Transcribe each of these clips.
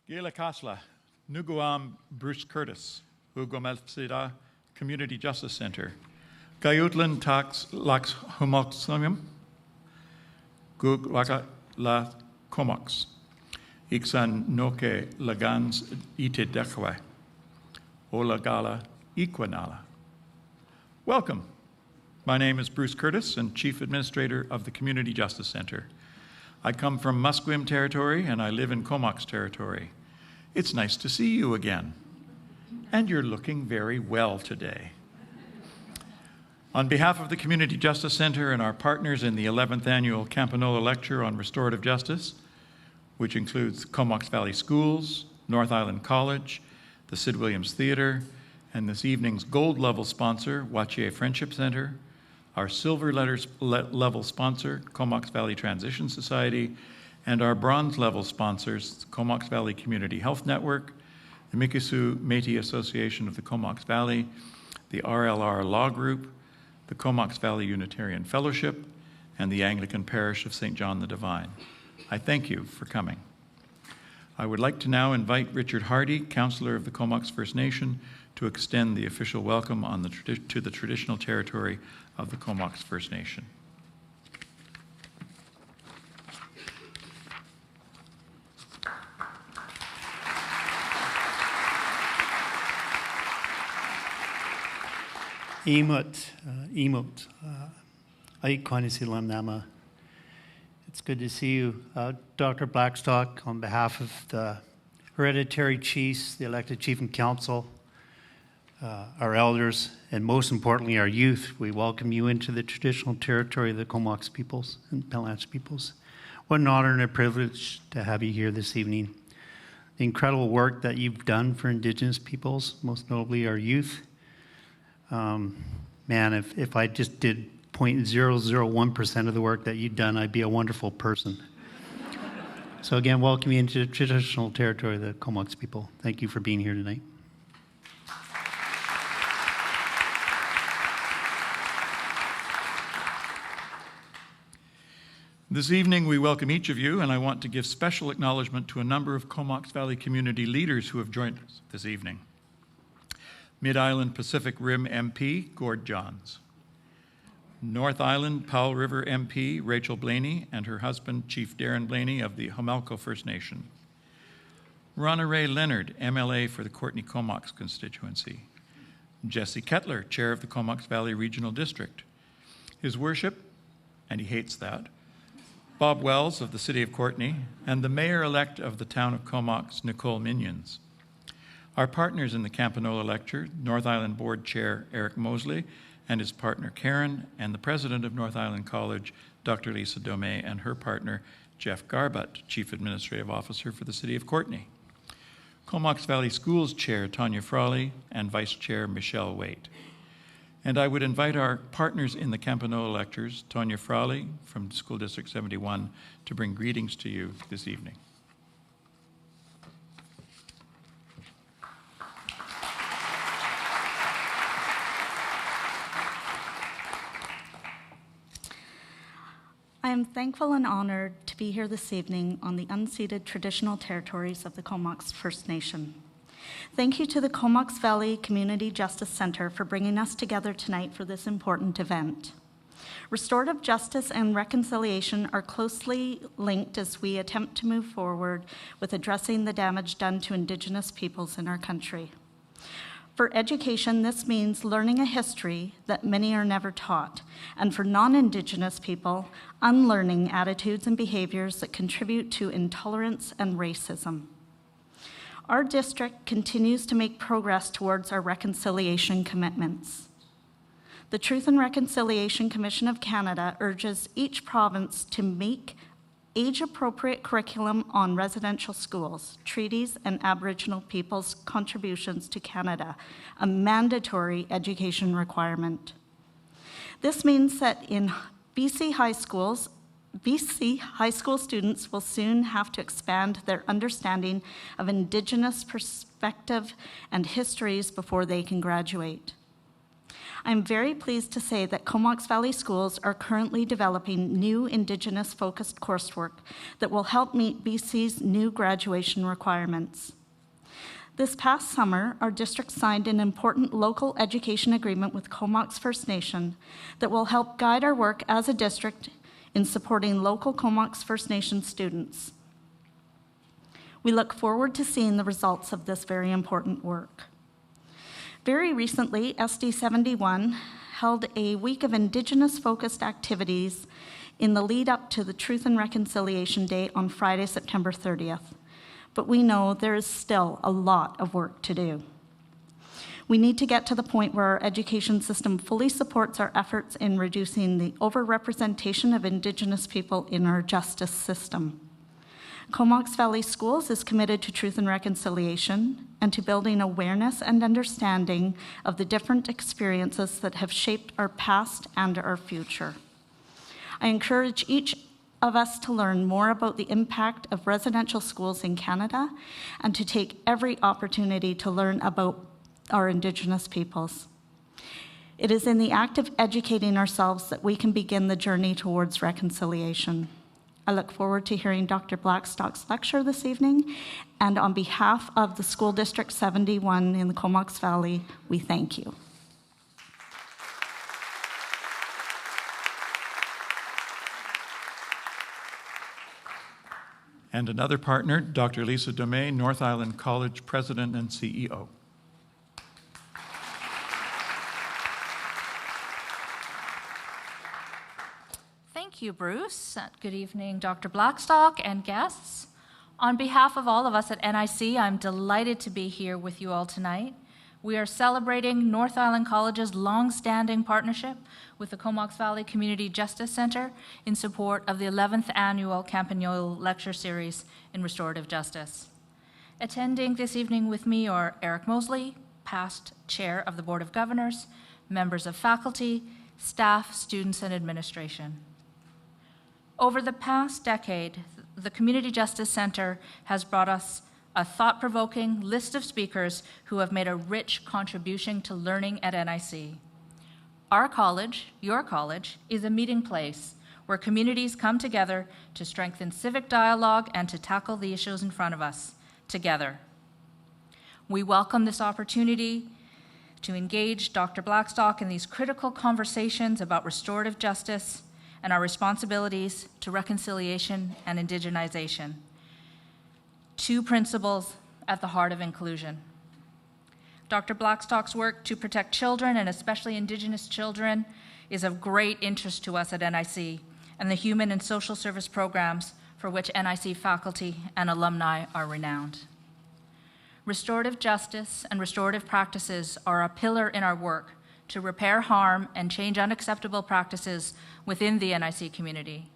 Gila Kasla, Nuguam Bruce Curtis, Ugomelfsida Community Justice Center, Gayutlan Tax Lax Humoxonium, Gug La Comox, Ixan Noke Lagans Ite Dekwe, Olagala Equinala. Welcome. My name is Bruce Curtis and Chief Administrator of the Community Justice Center. I come from Musqueam territory and I live in Comox territory. It's nice to see you again. And you're looking very well today. On behalf of the Community Justice Center and our partners in the 11th Annual Campagnolo Lecture on Restorative Justice, which includes Comox Valley Schools, North Island College, the Sid Williams Theater, and this evening's gold level sponsor, Wachier Friendship Center, our silver level sponsor, Comox Valley Transition Society, and our bronze level sponsors, Comox Valley Community Health Network, the Mikisew Métis Association of the Comox Valley, the RLR Law Group, the Comox Valley Unitarian Fellowship, and the Anglican Parish of St. John the Divine. I thank you for coming. I would like to now invite Richard Hardy, Councillor of the Comox First Nation, to extend the official welcome to the traditional territory of the Comox First Nation. It's good to see you. Dr. Blackstock, on behalf of the hereditary chiefs, the elected chief and council, our elders, and most importantly, our youth, we welcome you into the traditional territory of the Comox peoples and Pelanch peoples. What an honor and a privilege to have you here this evening. The incredible work that you've done for Indigenous peoples, most notably our youth. Man, if I just did 0.001% of the work that you've done, I'd be a wonderful person. So again, welcome you into the traditional territory of the Comox people. Thank you for being here tonight. This evening, we welcome each of you, and I want to give special acknowledgement to a number of Comox Valley community leaders who have joined us this evening. Mid-Island Pacific Rim MP, Gord Johns. North Island Powell River MP, Rachel Blaney, and her husband, Chief Darren Blaney of the Homalco First Nation. Ronna Ray Leonard, MLA for the Courtenay Comox constituency. Jesse Kettler, Chair of the Comox Valley Regional District. His Worship, and he hates that, Bob Wells of the City of Courtenay, and the Mayor-elect of the Town of Comox, Nicole Minions. Our partners in the Campagnolo Lecture, North Island Board Chair Eric Mosley and his partner Karen, and the President of North Island College, Dr. Lisa Domey, and her partner Jeff Garbutt, Chief Administrative Officer for the City of Courtenay. Comox Valley Schools Chair Tanya Frawley and Vice Chair Michelle Waite. And I would invite our partners in the Campagnolo Lectures, Tanya Frawley from School District 71, to bring greetings to you this evening. I am thankful and honored to be here this evening on the unceded traditional territories of the Comox First Nation. Thank you to the Comox Valley Community Justice Center for bringing us together tonight for this important event. Restorative justice and reconciliation are closely linked as we attempt to move forward with addressing the damage done to Indigenous peoples in our country. For education, this means learning a history that many are never taught, and for non-Indigenous people, unlearning attitudes and behaviors that contribute to intolerance and racism. Our district continues to make progress towards our reconciliation commitments. The Truth and Reconciliation Commission of Canada urges each province to make age-appropriate curriculum on residential schools, treaties, and Aboriginal people's contributions to Canada, a mandatory education requirement. This means that in BC high school students will soon have to expand their understanding of Indigenous perspective and histories before they can graduate. I'm very pleased to say that Comox Valley Schools are currently developing new Indigenous-focused coursework that will help meet BC's new graduation requirements. This past summer, our district signed an important local education agreement with Comox First Nation that will help guide our work as a district in supporting local Comox First Nation students. We look forward to seeing the results of this very important work. Very recently, SD 71 held a week of Indigenous-focused activities in the lead up to the Truth and Reconciliation Day on Friday, September 30th. But we know there is still a lot of work to do. We need to get to the point where our education system fully supports our efforts in reducing the overrepresentation of Indigenous people in our justice system. Comox Valley Schools is committed to truth and reconciliation and to building awareness and understanding of the different experiences that have shaped our past and our future. I encourage each of us to learn more about the impact of residential schools in Canada and to take every opportunity to learn about our Indigenous peoples. It is in the act of educating ourselves that we can begin the journey towards reconciliation. I look forward to hearing Dr. Blackstock's lecture this evening, and on behalf of the School District 71 in the Comox Valley, we thank you. And another partner, Dr. Lisa Domey, North Island College President and CEO. Thank you, Bruce. Good evening, Dr. Blackstock and guests. On behalf of all of us at NIC, I'm delighted to be here with you all tonight. We are celebrating North Island College's long-standing partnership with the Comox Valley Community Justice Center in support of the 11th annual Campagnolo Lecture Series in Restorative Justice. Attending this evening with me are Eric Mosley, past chair of the Board of Governors, members of faculty, staff, students, and administration. Over the past decade, the Community Justice Center has brought us a thought-provoking list of speakers who have made a rich contribution to learning at NIC. Our college, your college, is a meeting place where communities come together to strengthen civic dialogue and to tackle the issues in front of us together. We welcome this opportunity to engage Dr. Blackstock in these critical conversations about restorative justice and our responsibilities to reconciliation and indigenization. Two principles at the heart of inclusion. Dr. Blackstock's work to protect children, and especially Indigenous children, is of great interest to us at NIC and the human and social service programs for which NIC faculty and alumni are renowned. Restorative justice and restorative practices are a pillar in our work to repair harm and change unacceptable practices within the NIC community.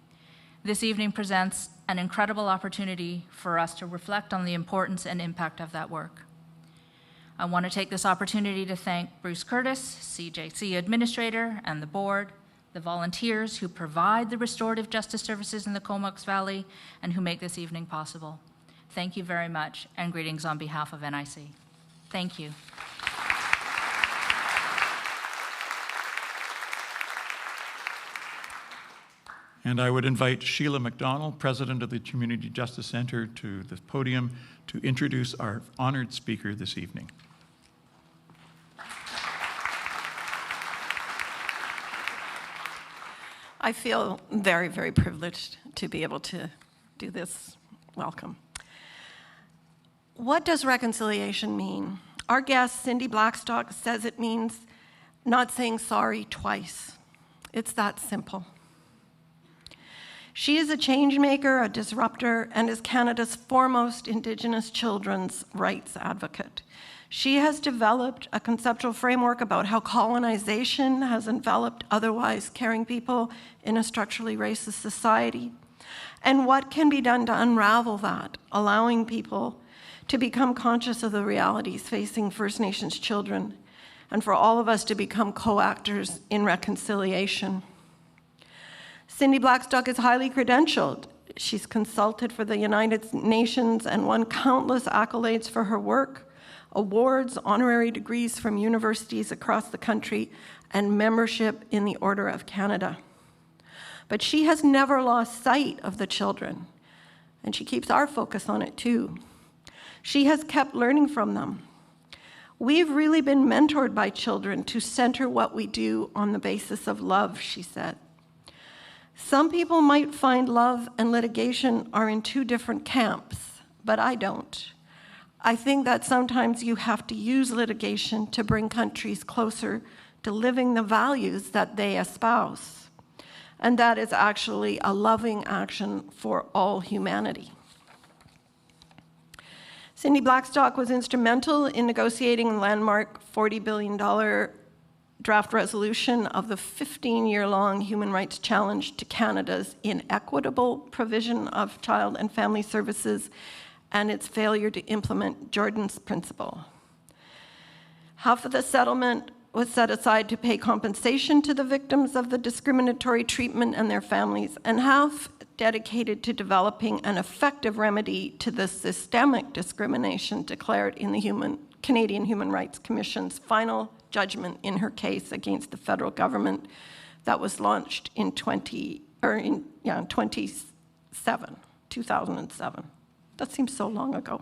This evening presents an incredible opportunity for us to reflect on the importance and impact of that work. I want to take this opportunity to thank Bruce Curtis, CJC Administrator, and the board, the volunteers who provide the restorative justice services in the Comox Valley and who make this evening possible. Thank you very much, and greetings on behalf of NIC. Thank you. And I would invite Sheila McDonald, President of the Community Justice Center, to the podium to introduce our honored speaker this evening. I feel very, very privileged to be able to do this. Welcome. What does reconciliation mean? Our guest, Cindy Blackstock, says it means not saying sorry twice. It's that simple. She is a change maker, a disruptor, and is Canada's foremost Indigenous children's rights advocate. She has developed a conceptual framework about how colonization has enveloped otherwise caring people in a structurally racist society, and what can be done to unravel that, allowing people to become conscious of the realities facing First Nations children, and for all of us to become co-actors in reconciliation. Cindy Blackstock is highly credentialed. She's consulted for the United Nations and won countless accolades for her work, awards, honorary degrees from universities across the country, and membership in the Order of Canada. But she has never lost sight of the children, and she keeps our focus on it too. She has kept learning from them. We've really been mentored by children to center what we do on the basis of love, she said. Some people might find love and litigation are in two different camps, but I don't. I think that sometimes you have to use litigation to bring countries closer to living the values that they espouse. And that is actually a loving action for all humanity. Cindy Blackstock was instrumental in negotiating the landmark $40 billion draft resolution of the 15-year-long human rights challenge to Canada's inequitable provision of child and family services and its failure to implement Jordan's principle. Half of the settlement was set aside to pay compensation to the victims of the discriminatory treatment and their families, and half dedicated to developing an effective remedy to the systemic discrimination declared in the Canadian Human Rights Commission's final judgment in her case against the federal government that was launched in 2007. That seems so long ago.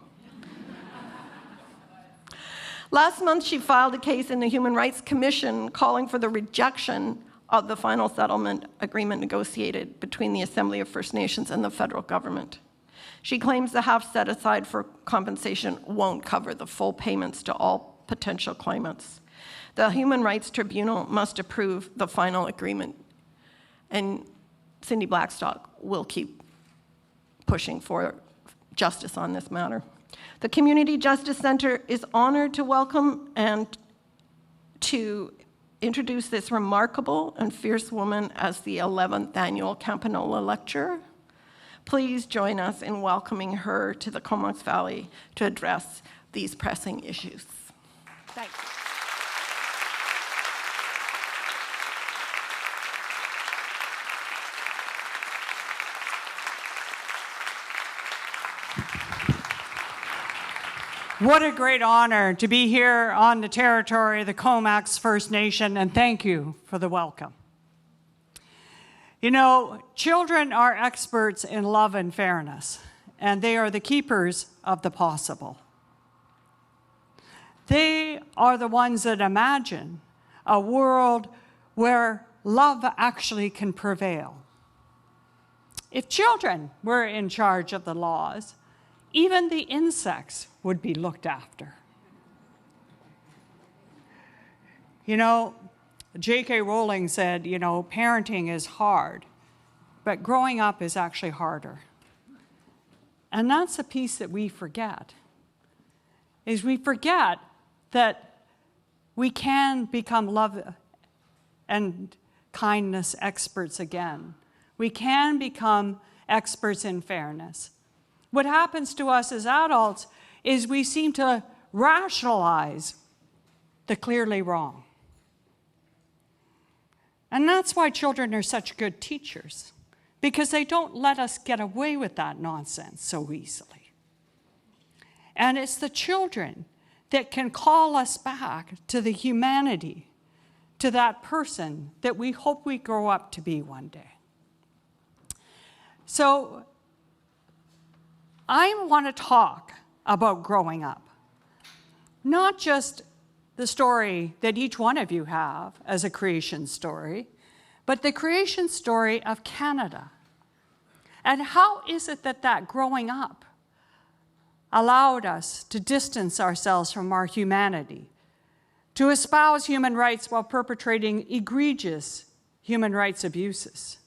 Last month, she filed a case in the Human Rights Commission calling for the rejection of the final settlement agreement negotiated between the Assembly of First Nations and the federal government. She claims the half set aside for compensation won't cover the full payments to all potential claimants. The Human Rights Tribunal must approve the final agreement, and Cindy Blackstock will keep pushing for justice on this matter. The Community Justice Centre is honored to welcome and to introduce this remarkable and fierce woman as the 11th annual Campagnolo Lecturer. Please join us in welcoming her to the Comox Valley to address these pressing issues. Thanks. What a great honor to be here on the territory of the Comox First Nation, and thank you for the welcome. You know, children are experts in love and fairness, and they are the keepers of the possible. They are the ones that imagine a world where love actually can prevail. If children were in charge of the laws, even the insects would be looked after. You know, J.K. Rowling said, you know, parenting is hard, but growing up is actually harder. And that's a piece that we forget, is we forget that we can become love and kindness experts again. We can become experts in fairness. What happens to us as adults is we seem to rationalize the clearly wrong. And that's why children are such good teachers, because they don't let us get away with that nonsense so easily. And it's the children that can call us back to the humanity, to that person that we hope we grow up to be one day. So I want to talk about growing up, not just the story that each one of you have as a creation story, but the creation story of Canada. And how is it that that growing up allowed us to distance ourselves from our humanity, to espouse human rights while perpetrating egregious human rights abuses?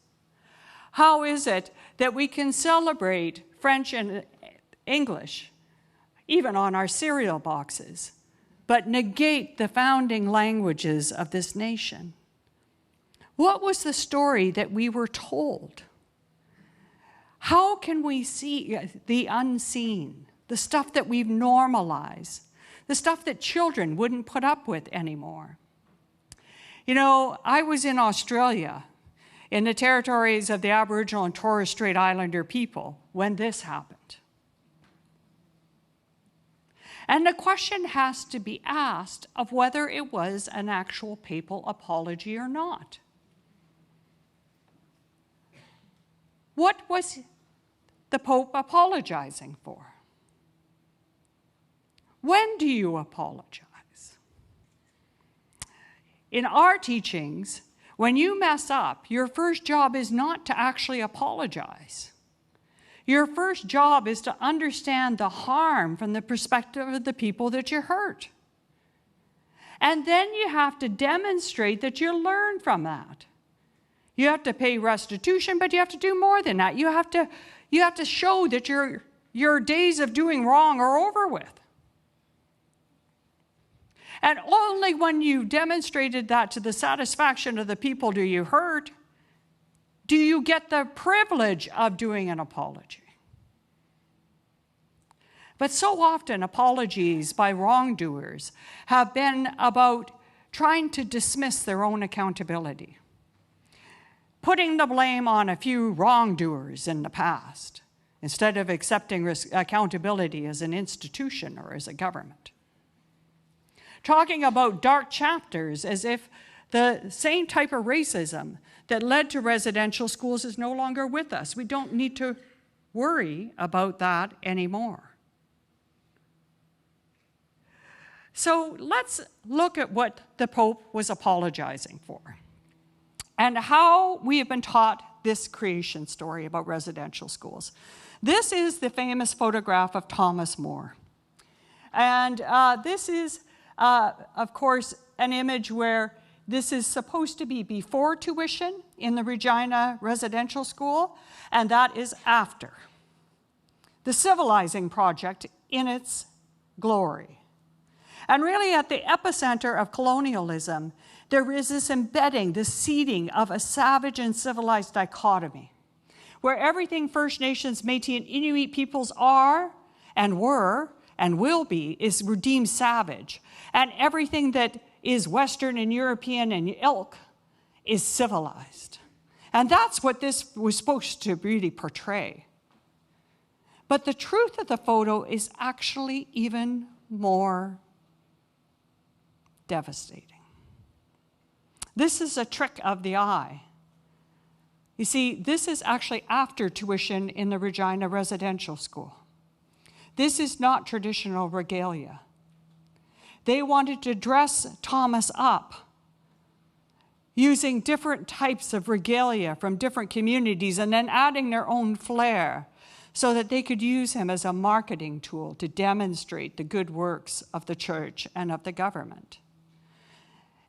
How is it that we can celebrate French and English, even on our cereal boxes, but negate the founding languages of this nation? What was the story that we were told? How can we see the unseen, the stuff that we've normalized, the stuff that children wouldn't put up with anymore? You know, I was in Australia, in the territories of the Aboriginal and Torres Strait Islander people, when this happened. And the question has to be asked of whether it was an actual papal apology or not. What was the Pope apologizing for? When do you apologize? In our teachings, when you mess up, your first job is not to actually apologize. Your first job is to understand the harm from the perspective of the people that you hurt. And then you have to demonstrate that you learn from that. You have to pay restitution, but you have to do more than that. You have to show that your days of doing wrong are over with. And only when you've demonstrated that to the satisfaction of the people do you hurt, do you get the privilege of doing an apology. But so often apologies by wrongdoers have been about trying to dismiss their own accountability, putting the blame on a few wrongdoers in the past, instead of accepting accountability as an institution or as a government. Talking about dark chapters as if the same type of racism that led to residential schools is no longer with us. We don't need to worry about that anymore. So let's look at what the Pope was apologizing for and how we have been taught this creation story about residential schools. This is the famous photograph of Thomas More. And this is, of course, an image where this is supposed to be before tuition in the Regina Residential School, and that is after. The civilizing project in its glory. And really at the epicenter of colonialism, there is this embedding, this seeding of a savage and civilized dichotomy, where everything First Nations, Métis, and Inuit peoples are and were and will be is redeemed savage. And everything that is Western and European and ilk is civilized. And that's what this was supposed to really portray. But the truth of the photo is actually even more devastating. This is a trick of the eye. You see, this is actually after tuition in the Regina Residential School. This is not traditional regalia. They wanted to dress Thomas up using different types of regalia from different communities and then adding their own flair so that they could use him as a marketing tool to demonstrate the good works of the church and of the government.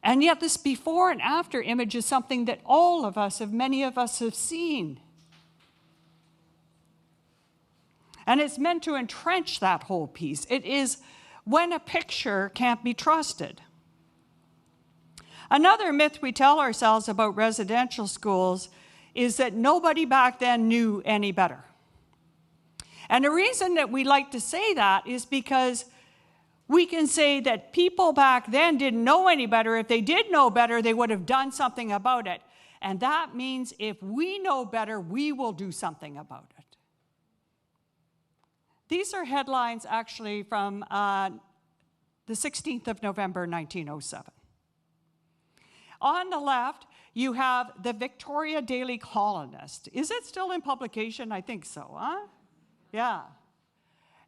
And yet this before and after image is something that all of us, many of us have seen. And it's meant to entrench that whole piece. It is when a picture can't be trusted. Another myth we tell ourselves about residential schools is that nobody back then knew any better. And the reason that we like to say that is because we can say that people back then didn't know any better. If they did know better, they would have done something about it. And that means if we know better, we will do something about it. These are headlines actually from the 16th of November, 1907. On the left, you have the Victoria Daily Colonist. Is it still in publication? I think so, huh? Yeah.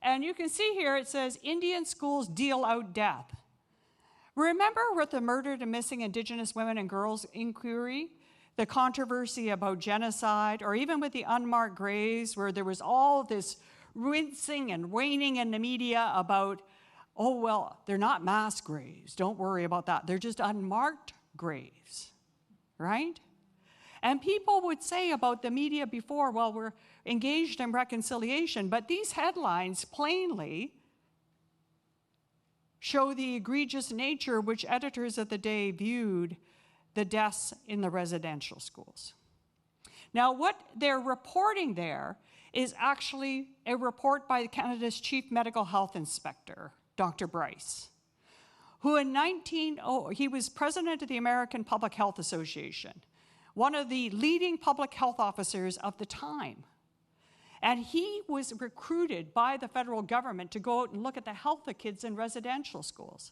And you can see here it says, Indian schools deal out death. Remember with the murdered and missing Indigenous women and girls inquiry, the controversy about genocide, or even with the unmarked graves where there was all this rinsing and waning in the media about, oh, well, they're not mass graves. Don't worry about that. They're just unmarked graves, right? And people would say about the media before, well, we're engaged in reconciliation, but these headlines plainly show the egregious nature which editors of the day viewed the deaths in the residential schools. Now, what they're reporting there is actually a report by Canada's Chief Medical Health Inspector, Dr. Bryce, who he was president of the American Public Health Association, one of the leading public health officers of the time. And he was recruited by the federal government to go out and look at the health of kids in residential schools.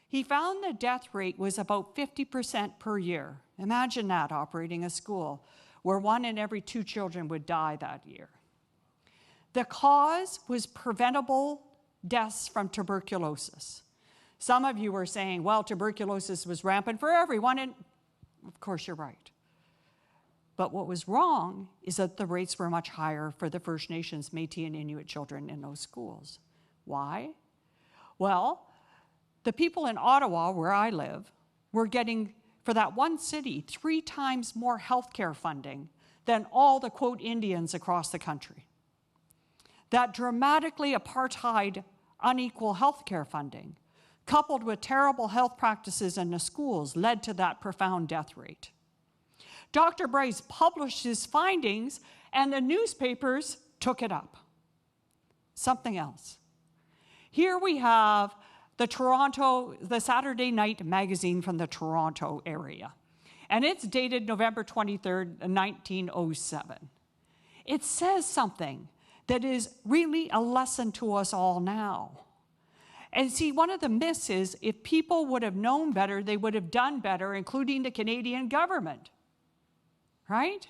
He found the death rate was about 50% per year. Imagine that, operating a school where 1 in every 2 children would die that year. The cause was preventable deaths from tuberculosis. Some of you were saying, well, tuberculosis was rampant for everyone, and of course you're right. But what was wrong is that the rates were much higher for the First Nations, Métis, and Inuit children in those schools. Why? Well, the people in Ottawa, where I live, were getting, for that one city, 3 times more healthcare funding than all the, quote, Indians across the country. That dramatically apartheid, unequal healthcare funding, coupled with terrible health practices in the schools, led to that profound death rate. Dr. Bryce published his findings, and the newspapers took it up. Something else. Here we have the Saturday Night magazine from the Toronto area, and it's dated November 23rd, 1907. It says something that is really a lesson to us all now. And see, one of the myths is if people would have known better, they would have done better, including the Canadian government. Right?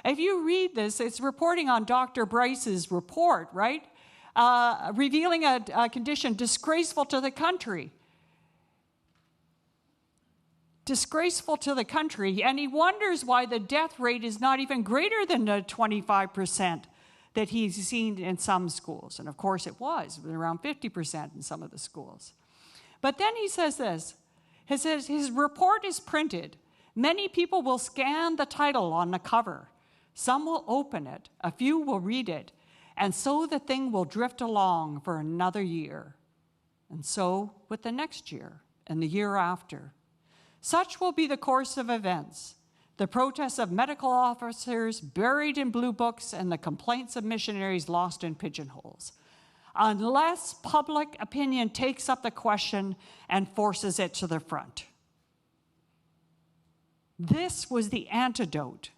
If you read this, it's reporting on Dr. Bryce's report, right? Revealing a condition disgraceful to the country. Disgraceful to the country. And he wonders why the death rate is not even greater than the 25% that he's seen in some schools. And of course it was around 50% in some of the schools. But then he says this. He says his report is printed. Many people will scan the title on the cover. Some will open it. A few will read it. And so the thing will drift along for another year. And so with the next year and the year after. Such will be the course of events. The protests of medical officers buried in blue books and the complaints of missionaries lost in pigeonholes. Unless public opinion takes up the question and forces it to the front. This was the antidote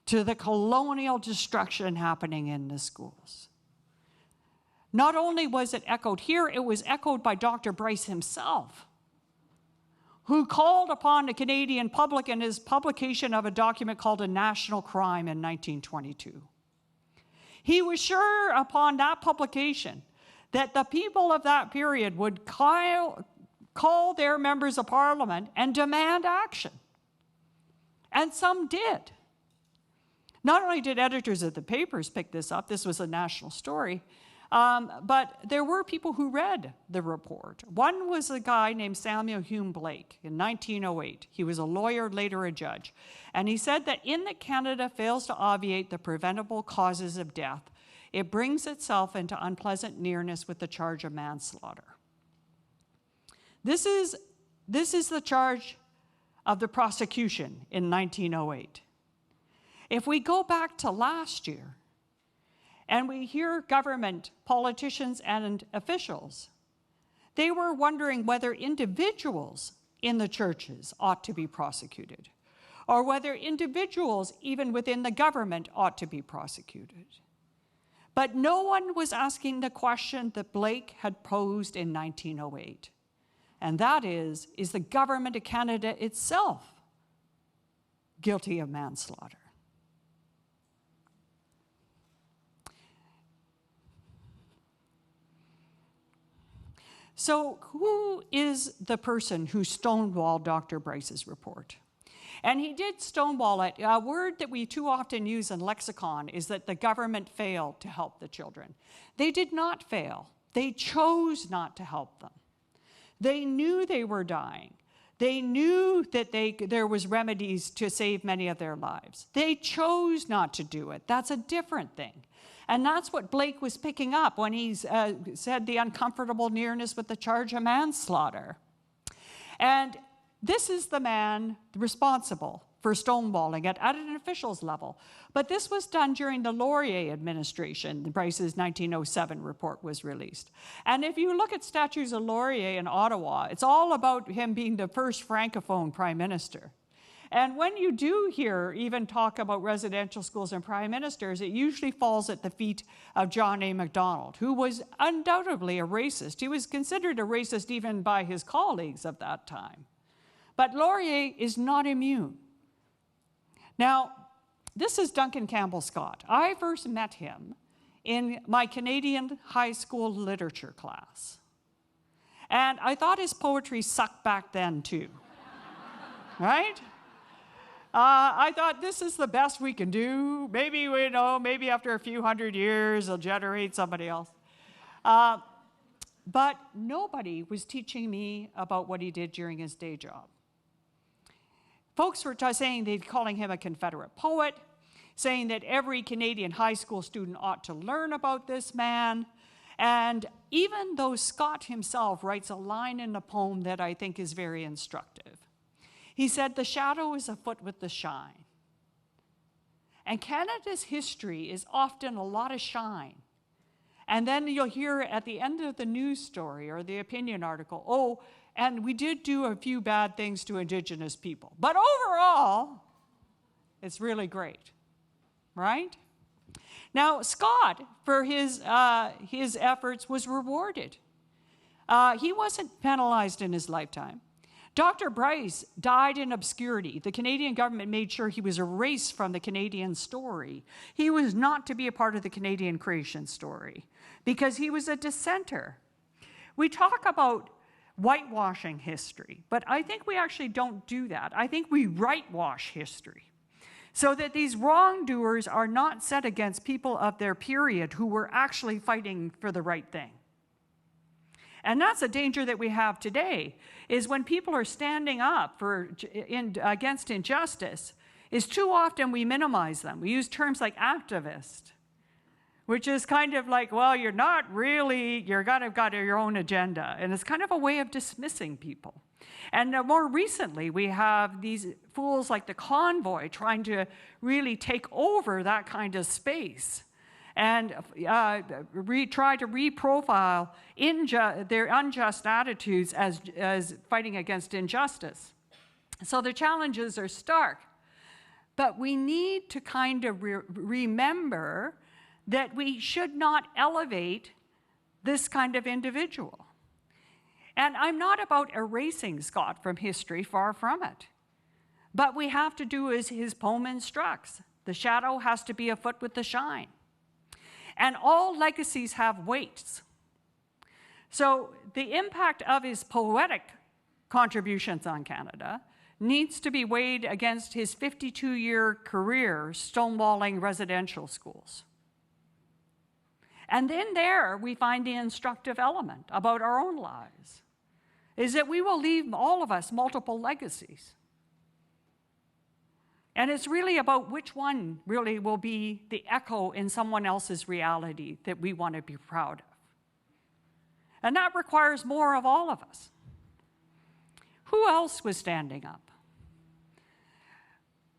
to the colonial destruction happening in the schools. Not only was it echoed here, it was echoed by Dr. Bryce himself, who called upon the Canadian public in his publication of a document called A National Crime in 1922. He was sure upon that publication that the people of that period would call their members of parliament and demand action. And some did. Not only did editors of the papers pick this up, this was a national story, but there were people who read the report. One was a guy named Samuel Hume Blake in 1908. He was a lawyer, later a judge. And he said that in that Canada fails to obviate the preventable causes of death, it brings itself into unpleasant nearness with the charge of manslaughter. This is the charge of the prosecution in 1908. If we go back to last year, and we hear government, politicians, and officials, they were wondering whether individuals in the churches ought to be prosecuted, or whether individuals even within the government ought to be prosecuted. But no one was asking the question that Blake had posed in 1908. And that is the government of Canada itself guilty of manslaughter? So who is the person who stonewalled Dr. Bryce's report? And he did stonewall it. A word that we too often use in lexicon is that the government failed to help the children. They did not fail. They chose not to help them. They knew they were dying. They knew that there was remedies to save many of their lives. They chose not to do it. That's a different thing. And that's what Blake was picking up when he said the uncomfortable nearness with the charge of manslaughter. And this is the man responsible for stonewalling it at an official's level. But this was done during the Laurier administration. Bryce's 1907 report was released. And if you look at statues of Laurier in Ottawa, it's all about him being the first Francophone prime minister. And when you do hear even talk about residential schools and prime ministers, it usually falls at the feet of John A. Macdonald, who was undoubtedly a racist. He was considered a racist even by his colleagues of that time. But Laurier is not immune. Now, this is Duncan Campbell Scott. I first met him in my Canadian high school literature class. And I thought his poetry sucked back then too, right? I thought this is the best we can do. Maybe, maybe after a few hundred years, it'll generate somebody else. But nobody was teaching me about what he did during his day job. Folks were saying they're calling him a Confederate poet, saying that every Canadian high school student ought to learn about this man. And even though Scott himself writes a line in the poem that I think is very instructive. He said, "The shadow is afoot with the shine." And Canada's history is often a lot of shine. And then you'll hear at the end of the news story or the opinion article, oh, and we did do a few bad things to Indigenous people. But overall, it's really great, right? Now, Scott, for his efforts, was rewarded. He wasn't penalized in his lifetime. Dr. Bryce died in obscurity. The Canadian government made sure he was erased from the Canadian story. He was not to be a part of the Canadian creation story because he was a dissenter. We talk about whitewashing history, but I think we actually don't do that. I think we whitewash history so that these wrongdoers are not set against people of their period who were actually fighting for the right thing. And that's a danger that we have today, is when people are standing up against injustice, is too often we minimize them. We use terms like activist, which is kind of like, well, you're not really, you're kind of got your own agenda. And it's kind of a way of dismissing people. And more recently, we have these fools like the Convoy trying to really take over that kind of space and try to reprofile their unjust attitudes as fighting against injustice. So the challenges are stark. But we need to kind of remember that we should not elevate this kind of individual. And I'm not about erasing Scott from history, far from it. But we have to do as his poem instructs. The shadow has to be afoot with the shine. And all legacies have weights. So the impact of his poetic contributions on Canada needs to be weighed against his 52-year career stonewalling residential schools. And then there we find the instructive element about our own lives, is that we will leave all of us multiple legacies. And it's really about which one really will be the echo in someone else's reality that we want to be proud of. And that requires more of all of us. Who else was standing up?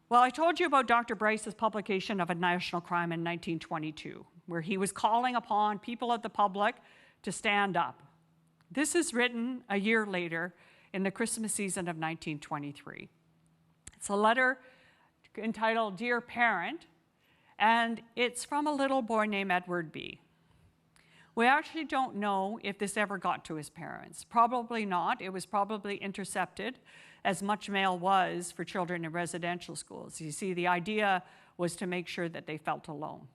Well, I told you about Dr. Bryce's publication of A National Crime in 1922, where he was calling upon people of the public to stand up. This is written a year later in the Christmas season of 1923. It's a letter entitled Dear Parent, and it's from a little boy named Edward B. We actually don't know if this ever got to his parents. Probably not. It was probably intercepted, as much mail was for children in residential schools. You see, the idea was to make sure that they felt alone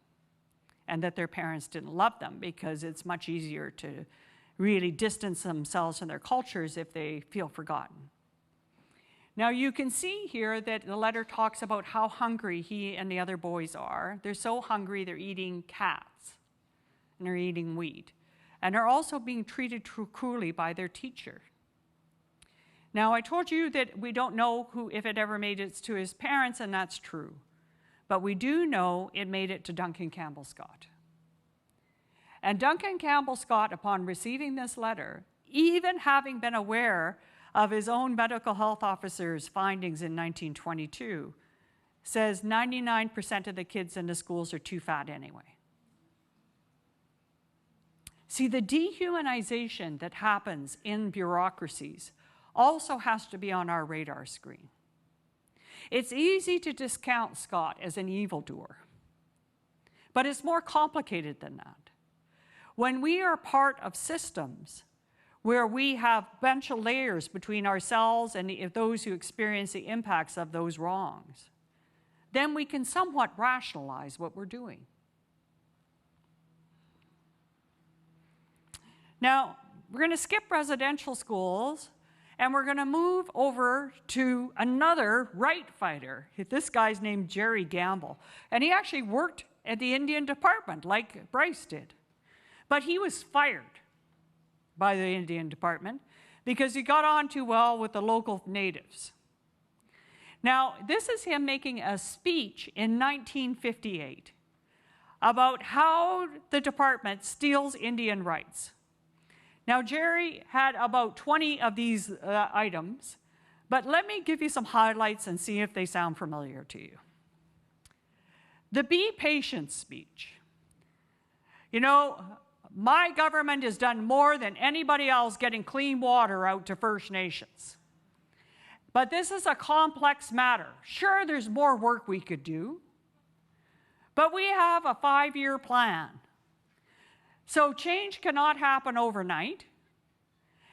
and that their parents didn't love them, because it's much easier to really distance themselves from their cultures if they feel forgotten. Now you can see here that the letter talks about how hungry he and the other boys are. They're so hungry they're eating cats and they're eating wheat. And they're also being treated cruelly by their teacher. Now I told you that we don't know if it ever made it to his parents, and that's true. But we do know it made it to Duncan Campbell Scott. And Duncan Campbell Scott, upon receiving this letter, even having been aware of his own medical health officer's findings in 1922, says 99% of the kids in the schools are too fat anyway. See, the dehumanization that happens in bureaucracies also has to be on our radar screen. It's easy to discount Scott as an evildoer, but it's more complicated than that. When we are part of systems where we have a bunch of layers between ourselves and those who experience the impacts of those wrongs, then we can somewhat rationalize what we're doing. Now, we're going to skip residential schools, and we're going to move over to another right fighter. This guy's named Jerry Campbell, and he actually worked at the Indian Department like Bryce did. But he was fired by the Indian Department because he got on too well with the local natives. Now, this is him making a speech in 1958 about how the department steals Indian rights. Now, Jerry had about 20 of these items, but let me give you some highlights and see if they sound familiar to you. The Be Patient speech. You know, my government has done more than anybody else getting clean water out to First Nations. But this is a complex matter. Sure, there's more work we could do, but we have a 5-year plan. So change cannot happen overnight.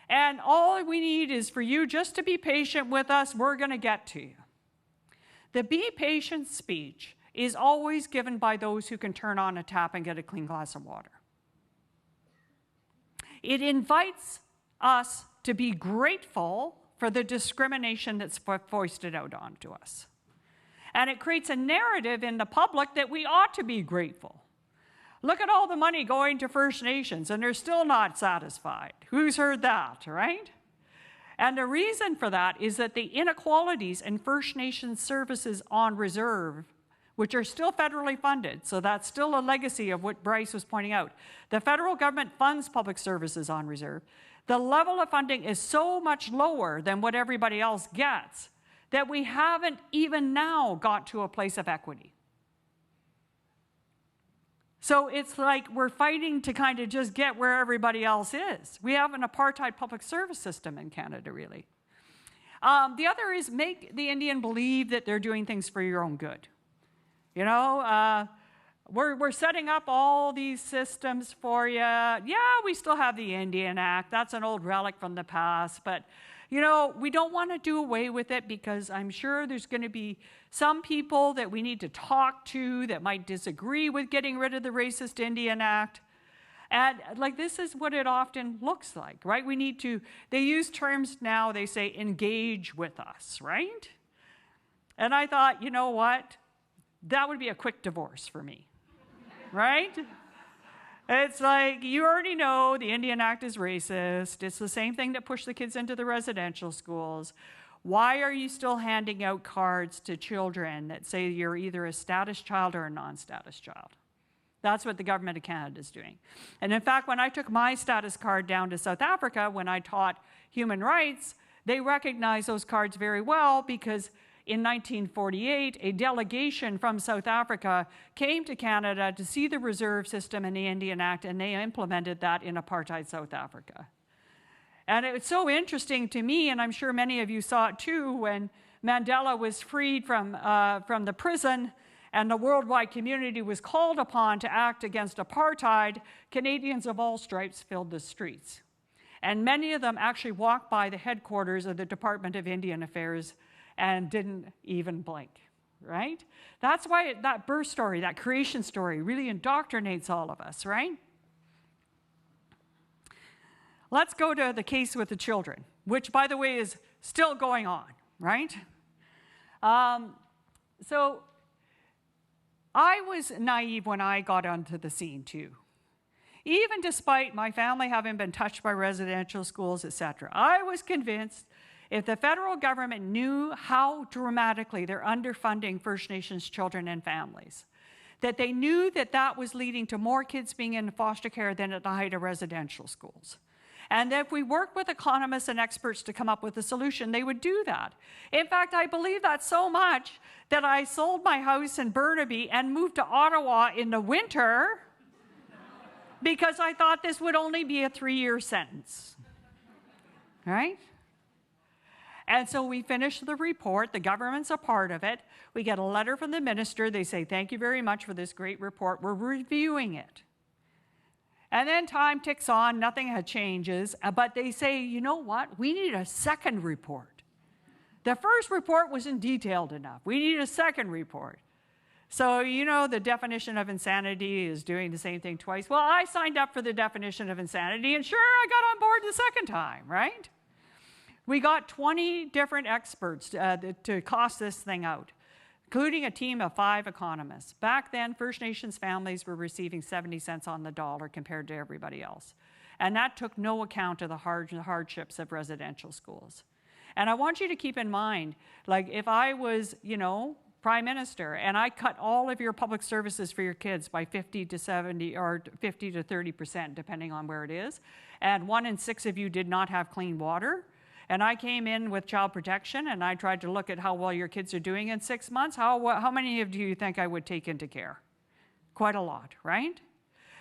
And all we need is for you just to be patient with us. We're going to get to you. The Be Patient speech is always given by those who can turn on a tap and get a clean glass of water. It invites us to be grateful for the discrimination that's foisted out onto us. And it creates a narrative in the public that we ought to be grateful. Look at all the money going to First Nations, and they're still not satisfied. Who's heard that, right? And the reason for that is that the inequalities in First Nations services on reserve, which are still federally funded, so that's still a legacy of what Bryce was pointing out. The federal government funds public services on reserve. The level of funding is so much lower than what everybody else gets that we haven't even now got to a place of equity. So it's like we're fighting to kind of just get where everybody else is. We have an apartheid public service system in Canada, really. The other is make the Indian believe that they're doing things for your own good. You know, we're setting up all these systems for you. Yeah, we still have the Indian Act. That's an old relic from the past. But, you know, we don't want to do away with it because I'm sure there's going to be some people that we need to talk to that might disagree with getting rid of the racist Indian Act. And like this is what it often looks like, right? We need to, they use terms now, they say engage with us, right? And I thought, you know what? That would be a quick divorce for me, right? It's like, you already know the Indian Act is racist. It's the same thing that pushed the kids into the residential schools. Why are you still handing out cards to children that say you're either a status child or a non-status child? That's what the government of Canada is doing. And in fact, when I took my status card down to South Africa, when I taught human rights, they recognized those cards very well because in 1948, a delegation from South Africa came to Canada to see the reserve system and the Indian Act, and they implemented that in apartheid South Africa. And it's so interesting to me, and I'm sure many of you saw it too, when Mandela was freed from the prison and the worldwide community was called upon to act against apartheid, Canadians of all stripes filled the streets. And many of them actually walked by the headquarters of the Department of Indian Affairs and didn't even blink, right? That's why that birth story, that creation story, really indoctrinates all of us, right? Let's go to the case with the children, which, by the way, is still going on, right? So I was naive when I got onto the scene, too. Even despite my family having been touched by residential schools, etc., I was convinced if the federal government knew how dramatically they're underfunding First Nations children and families, that they knew that that was leading to more kids being in foster care than at the height of residential schools. And if we work with economists and experts to come up with a solution, they would do that. In fact, I believe that so much that I sold my house in Burnaby and moved to Ottawa in the winter because I thought this would only be a 3-year sentence, right? And so we finish the report. The government's a part of it. We get a letter from the minister. They say, thank you very much for this great report. We're reviewing it. And then time ticks on. Nothing changes. But they say, you know what? We need a second report. The first report wasn't detailed enough. We need a second report. So, you know, the definition of insanity is doing the same thing twice. Well, I signed up for the definition of insanity, and sure, I got on board the second time, right? We got 20 different experts to cost this thing out, including a team of 5 economists. Back then, First Nations families were receiving 70 cents on the dollar compared to everybody else. And that took no account of the hardships of residential schools. And I want you to keep in mind, like if I was, you know, Prime Minister, and I cut all of your public services for your kids by 50 to 70 or 50 to 30%, depending on where it is, and 1 in 6 of you did not have clean water, and I came in with child protection and I tried to look at how well your kids are doing in 6 months, how many of you think I would take into care? Quite a lot, right?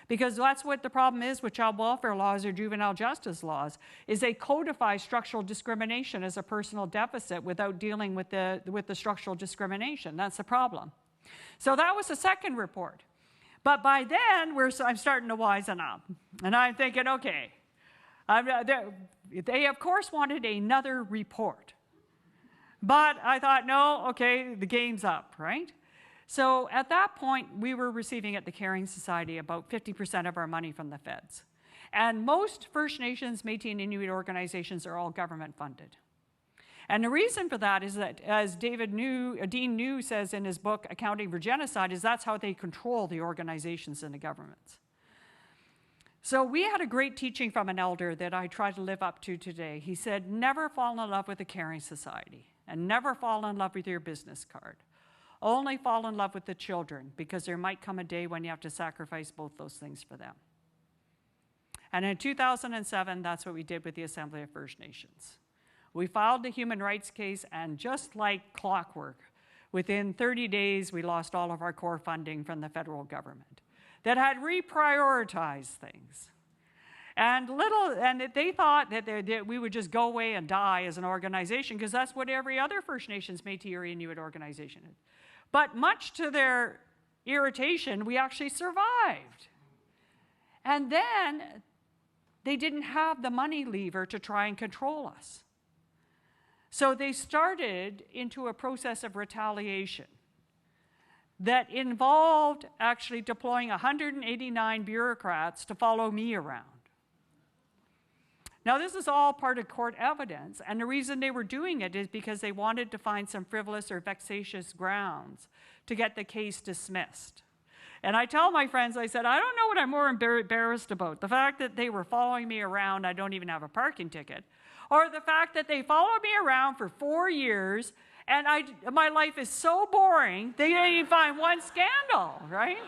Because that's what the problem is with child welfare laws or juvenile justice laws, is they codify structural discrimination as a personal deficit without dealing with the structural discrimination. That's the problem. So that was the second report. But by then, I'm starting to wisen up. And I'm thinking, okay, they of course wanted another report. But I thought, no, okay, the game's up, right? So at that point, we were receiving at the Caring Society about 50% of our money from the feds. And most First Nations, Métis, and Inuit organizations are all government funded. And the reason for that is that, as Dean New says in his book, Accounting for Genocide, is that's how they control the organizations and the governments. So we had a great teaching from an elder that I try to live up to today. He said, never fall in love with the Caring Society and never fall in love with your business card. Only fall in love with the children, because there might come a day when you have to sacrifice both those things for them. And in 2007, that's what we did with the Assembly of First Nations. We filed the human rights case, and just like clockwork, within 30 days, we lost all of our core funding from the federal government that had reprioritized things. And they thought that we would just go away and die as an organization, because that's what every other First Nations, Métis, or Inuit organization did. But much to their irritation, we actually survived. And then they didn't have the money lever to try and control us. So they started into a process of retaliation that involved actually deploying 189 bureaucrats to follow me around. Now, this is all part of court evidence, and the reason they were doing it is because they wanted to find some frivolous or vexatious grounds to get the case dismissed. And I tell my friends, I said, I don't know what I'm more embarrassed about, the fact that they were following me around, I don't even have a parking ticket, or the fact that they followed me around for 4 years, and my life is so boring, they didn't even find one scandal, right?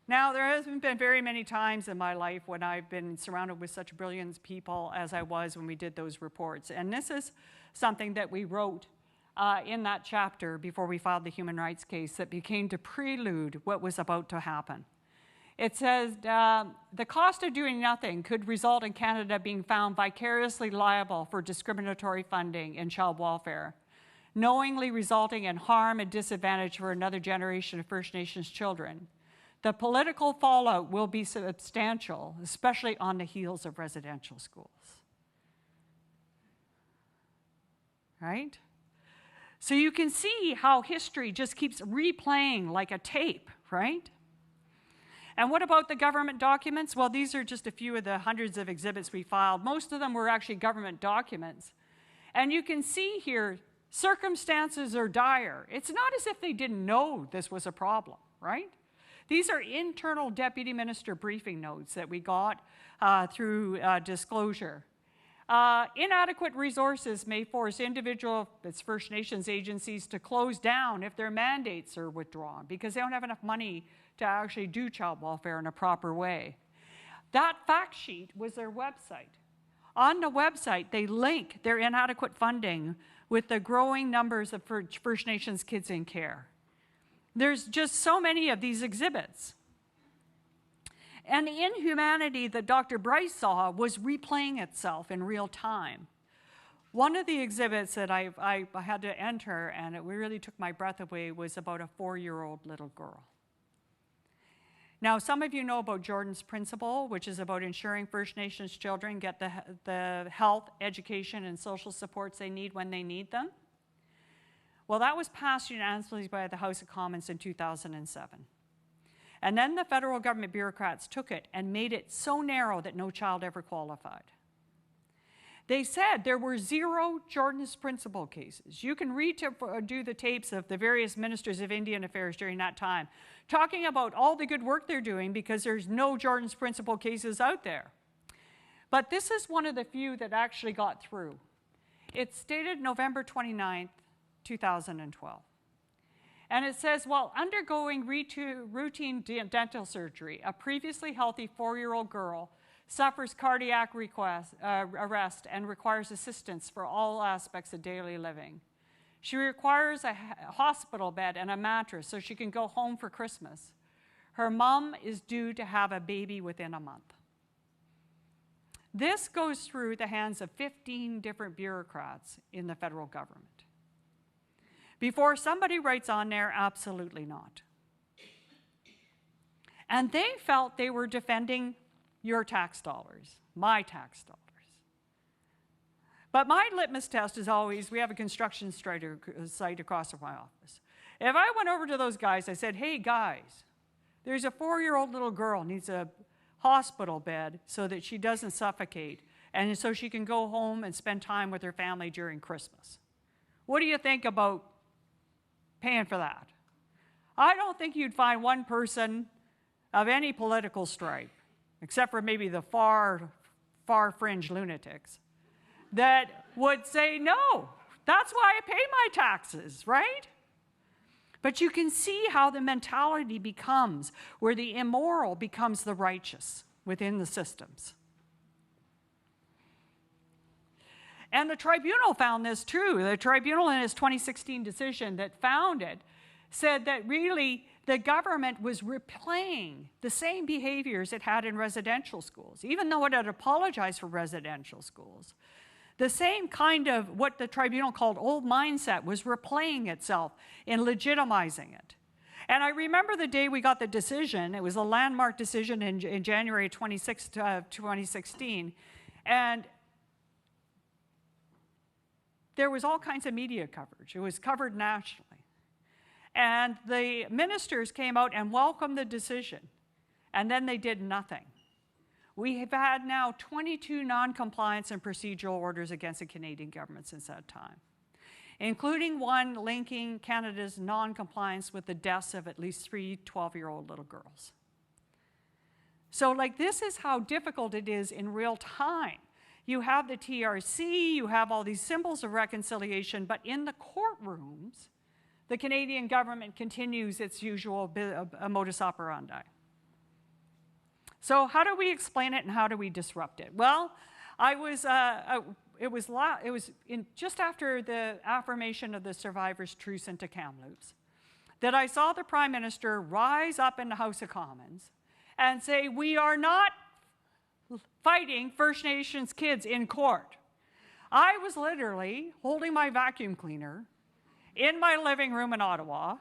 Now, there hasn't been very many times in my life when I've been surrounded with such brilliant people as I was when we did those reports. And this is something that we wrote in that chapter before we filed the human rights case that became to prelude what was about to happen. It says, the cost of doing nothing could result in Canada being found vicariously liable for discriminatory funding in child welfare, knowingly resulting in harm and disadvantage for another generation of First Nations children. The political fallout will be substantial, especially on the heels of residential schools. Right? So you can see how history just keeps replaying like a tape, right? And what about the government documents? Well, these are just a few of the hundreds of exhibits we filed. Most of them were actually government documents. And you can see here, circumstances are dire. It's not as if they didn't know this was a problem, right? These are internal deputy minister briefing notes that we got through disclosure. Inadequate resources may force individual First Nations agencies to close down if their mandates are withdrawn because they don't have enough money to actually do child welfare in a proper way. That fact sheet was their website. On the website, they link their inadequate funding with the growing numbers of First Nations kids in care. There's just so many of these exhibits. And the inhumanity that Dr. Bryce saw was replaying itself in real time. One of the exhibits that I had to enter, and it really took my breath away, was about a 4-year-old little girl. Now, some of you know about Jordan's Principle, which is about ensuring First Nations children get the health, education, and social supports they need when they need them. Well, that was passed unanimously by the House of Commons in 2007. And then the federal government bureaucrats took it and made it so narrow that no child ever qualified. They said there were 0 Jordan's Principle cases. You can do the tapes of the various ministers of Indian Affairs during that time, talking about all the good work they're doing because there's no Jordan's Principle cases out there. But this is one of the few that actually got through. It's dated November 29th, 2012. And it says, while undergoing routine dental surgery, a previously healthy 4-year-old girl suffers cardiac arrest and requires assistance for all aspects of daily living. She requires a hospital bed and a mattress so she can go home for Christmas. Her mom is due to have a baby within a month. This goes through the hands of 15 different bureaucrats in the federal government. Before somebody writes on there, absolutely not. And they felt they were defending your tax dollars, my tax dollars. But my litmus test is always, we have a construction site across from my office. If I went over to those guys, I said, hey guys, there's a 4-year-old little girl needs a hospital bed so that she doesn't suffocate and so she can go home and spend time with her family during Christmas. What do you think about paying for that? I don't think you'd find one person of any political stripe, except for maybe the far fringe lunatics, that would say, no, that's why I pay my taxes, right? But you can see how the mentality becomes where the immoral becomes the righteous within the systems. And the tribunal found this true. The tribunal in its 2016 decision that found it said that really the government was replaying the same behaviors it had in residential schools, even though it had apologized for residential schools. The same kind of what the tribunal called old mindset was replaying itself in legitimizing it. And I remember the day we got the decision. It was a landmark decision in January 2016. And there was all kinds of media coverage. It was covered nationally. And the ministers came out and welcomed the decision. And then they did nothing. We have had now 22 non-compliance and procedural orders against the Canadian government since that time, including one linking Canada's non-compliance with the deaths of at least 3 12-year-old little girls. So this is how difficult it is in real time. You have the TRC, you have all these symbols of reconciliation, but in the courtrooms, the Canadian government continues its usual modus operandi. So how do we explain it and how do we disrupt it? Well, it was just after the affirmation of the survivors' truce into Kamloops that I saw the Prime Minister rise up in the House of Commons and say, we are not fighting First Nations kids in court. I was literally holding my vacuum cleaner in my living room in Ottawa,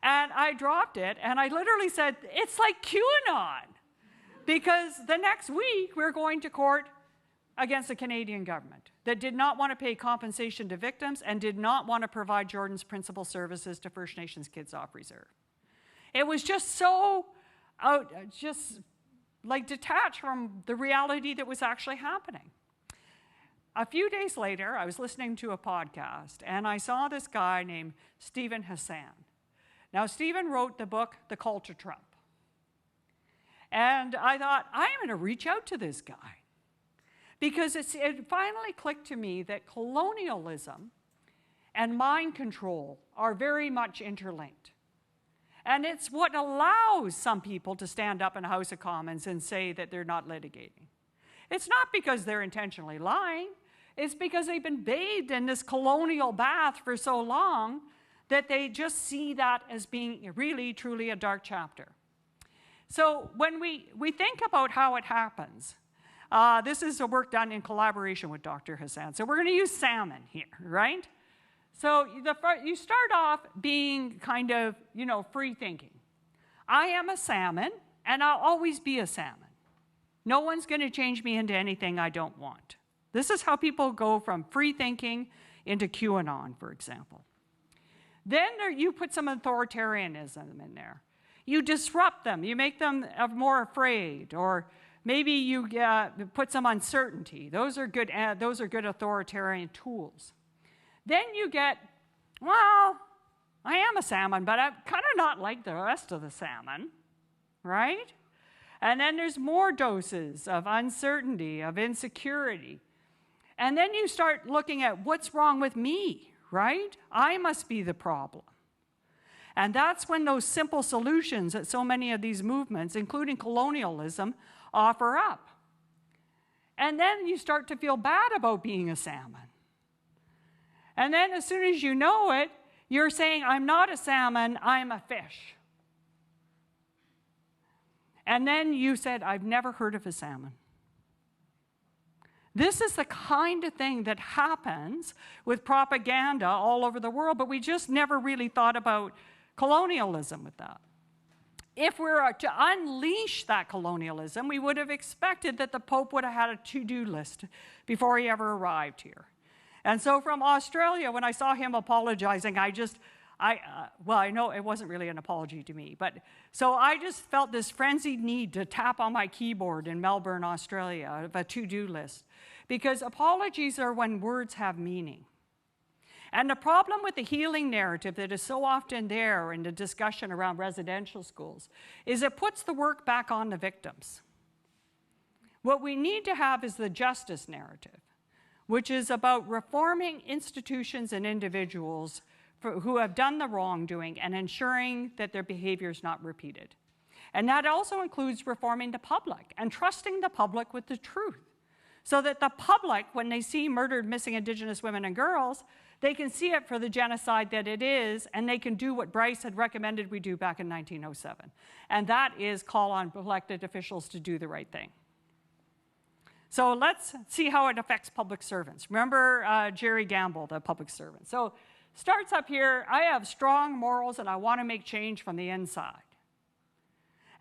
and I dropped it, and I literally said, it's like QAnon. Because the next week, we're going to court against the Canadian government that did not want to pay compensation to victims and did not want to provide Jordan's Principle services to First Nations kids off reserve. It was just so detached from the reality that was actually happening. A few days later, I was listening to a podcast, and I saw this guy named Stephen Hassan. Now, Stephen wrote the book, The Call to Trump. And I thought, I'm going to reach out to this guy. Because it finally clicked to me that colonialism and mind control are very much interlinked. And it's what allows some people to stand up in the House of Commons and say that they're not litigating. It's not because they're intentionally lying. It's because they've been bathed in this colonial bath for so long that they just see that as being really, truly a dark chapter. So when we think about how it happens, this is a work done in collaboration with Dr. Hassan. So we're going to use salmon here, right? So you start off being kind of, free thinking. I am a salmon, and I'll always be a salmon. No one's going to change me into anything I don't want. This is how people go from free thinking into QAnon, for example. Then you put some authoritarianism in there. You disrupt them. You make them more afraid, or maybe you put some uncertainty. Those are good authoritarian tools. Then you get, well, I am a salmon, but I'm kind of not like the rest of the salmon, right? And then there's more doses of uncertainty, of insecurity. And then you start looking at what's wrong with me, right? I must be the problem. And that's when those simple solutions that so many of these movements, including colonialism, offer up. And then you start to feel bad about being a salmon. And then as soon as you know it, you're saying, I'm not a salmon, I'm a fish. And then you said, I've never heard of a salmon. This is the kind of thing that happens with propaganda all over the world, but we just never really thought about colonialism with that. If we were to unleash that colonialism, we would have expected that the Pope would have had a to-do list before he ever arrived here. And so from Australia, when I saw him apologizing, I know it wasn't really an apology to me, but so I just felt this frenzied need to tap on my keyboard in Melbourne, Australia, of a to-do list, because apologies are when words have meaning. And the problem with the healing narrative that is so often there in the discussion around residential schools is it puts the work back on the victims. What we need to have is the justice narrative, which is about reforming institutions and individuals who have done the wrongdoing and ensuring that their behavior is not repeated. And that also includes reforming the public and trusting the public with the truth, so that the public, when they see murdered, missing Indigenous women and girls, they can see it for the genocide that it is, and they can do what Bryce had recommended we do back in 1907. And that is call on elected officials to do the right thing. So let's see how it affects public servants. Remember Jerry Gamble, the public servant. So starts up here, I have strong morals and I want to make change from the inside.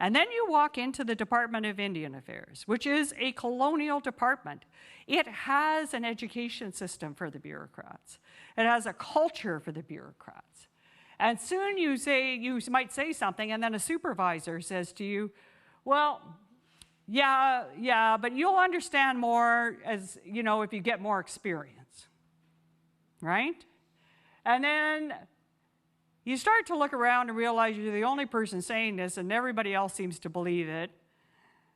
And then you walk into the Department of Indian Affairs, which is a colonial department. It has an education system for the bureaucrats. It has a culture for the bureaucrats. And soon you might say something, and then a supervisor says to you, well, yeah, but you'll understand more as, if you get more experience, right? And then you start to look around and realize you're the only person saying this and everybody else seems to believe it.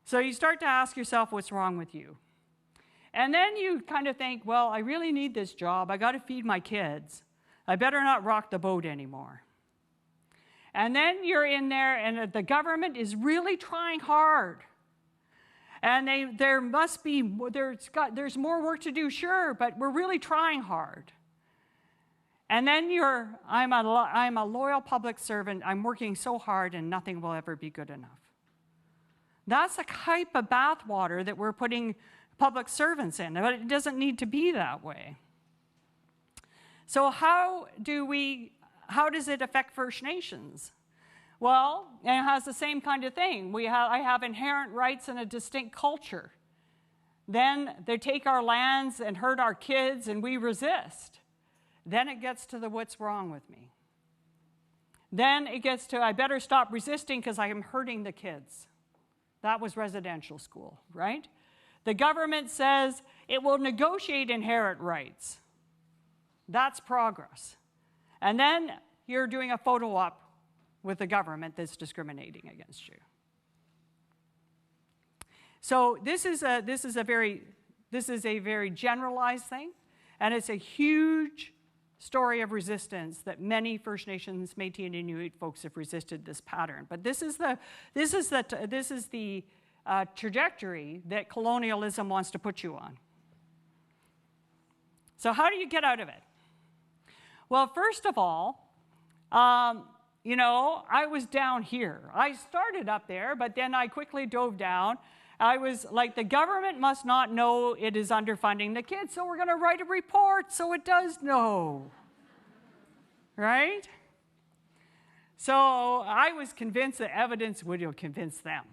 So you start to ask yourself what's wrong with you. And then you kind of think, well, I really need this job. I got to feed my kids. I better not rock the boat anymore. And then you're in there and the government is really trying hard. And there's more work to do, sure, but we're really trying hard. And then I'm a loyal public servant, I'm working so hard and nothing will ever be good enough. That's the type of bathwater that we're putting public servants in, but it doesn't need to be that way. So how does it affect First Nations? Well, it has the same kind of thing. I have inherent rights and a distinct culture. Then they take our lands and hurt our kids and we resist. Then it gets to the what's wrong with me. Then it gets to I better stop resisting because I am hurting the kids. That was residential school, right? The government says it will negotiate inherent rights. That's progress. And then you're doing a photo op with the government that's discriminating against you. So this is a very generalized thing, and it's a huge story of resistance that many First Nations, Métis, and Inuit folks have resisted this pattern. But this is the trajectory that colonialism wants to put you on. So how do you get out of it? Well, first of all, you know, I was down here. I started up there, but then I quickly dove down. I was like, the government must not know it is underfunding the kids, so we're going to write a report so it does know. Right? So I was convinced that evidence would convince them.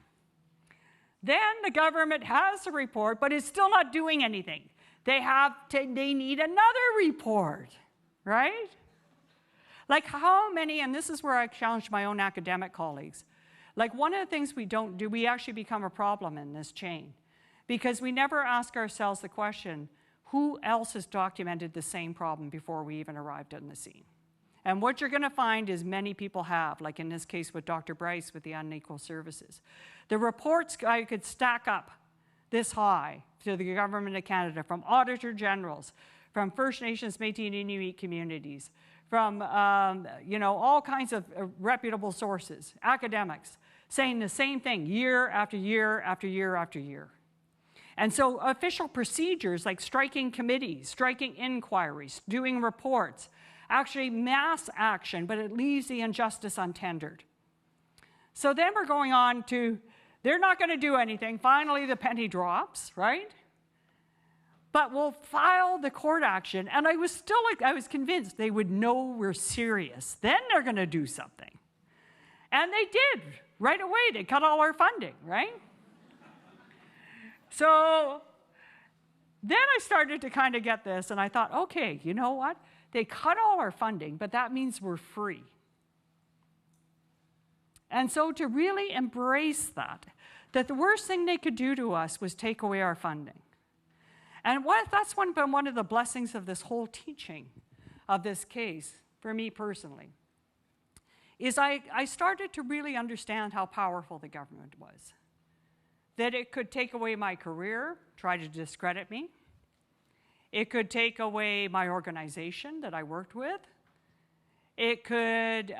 Then the government has a report, but it's still not doing anything. They need another report, right? Like how many, and this is where I challenge my own academic colleagues, like one of the things we don't do, we actually become a problem in this chain because we never ask ourselves the question, who else has documented the same problem before we even arrived on the scene? And what you're going to find is many people have, like in this case with Dr. Bryce with the unequal services. The reports I could stack up this high to the Government of Canada from Auditor Generals, from First Nations, Métis and Inuit communities, from all kinds of reputable sources, academics, saying the same thing year after year after year after year. And so official procedures like striking committees, striking inquiries, doing reports, actually mass action, but it leaves the injustice untendered. So then we're going on to, they're not going to do anything. Finally, the penny drops, right? But we'll file the court action, and I was convinced they would know we're serious. Then they're going to do something. And they did, right away. They cut all our funding, right? So then I started to kind of get this, and I thought, okay, you know what? They cut all our funding, but that means we're free. And so to really embrace that the worst thing they could do to us was take away our funding. And that's been one of the blessings of this whole teaching of this case, for me personally, is I started to really understand how powerful the government was. That it could take away my career, try to discredit me. It could take away my organization that I worked with. It could,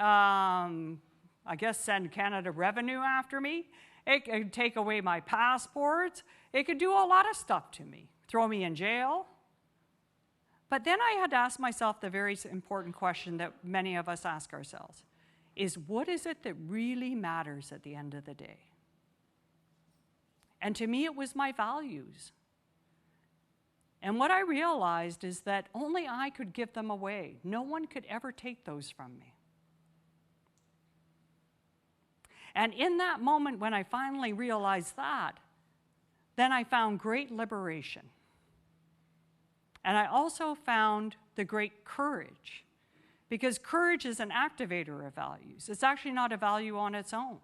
send Canada Revenue after me. It could take away my passports. It could do a lot of stuff to me. Throw me in jail. But then I had to ask myself the very important question that many of us ask ourselves, is what is it that really matters at the end of the day? And to me, it was my values. And what I realized is that only I could give them away. No one could ever take those from me. And in that moment when I finally realized that, then I found great liberation. And I also found the great courage, because courage is an activator of values. It's actually not a value on its own.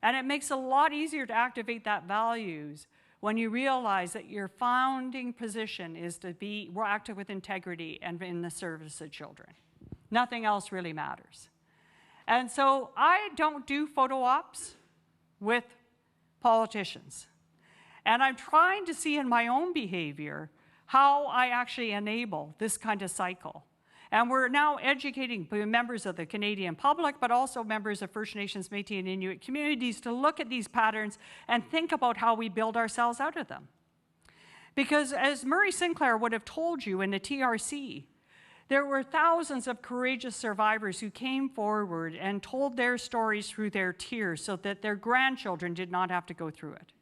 And it makes it a lot easier to activate that values when you realize that your founding position is to be active with integrity and in the service of children. Nothing else really matters. And so I don't do photo ops with politicians. And I'm trying to see in my own behavior how I actually enable this kind of cycle. And we're now educating members of the Canadian public, but also members of First Nations, Métis, and Inuit communities to look at these patterns and think about how we build ourselves out of them. Because as Murray Sinclair would have told you in the TRC, there were thousands of courageous survivors who came forward and told their stories through their tears so that their grandchildren did not have to go through it.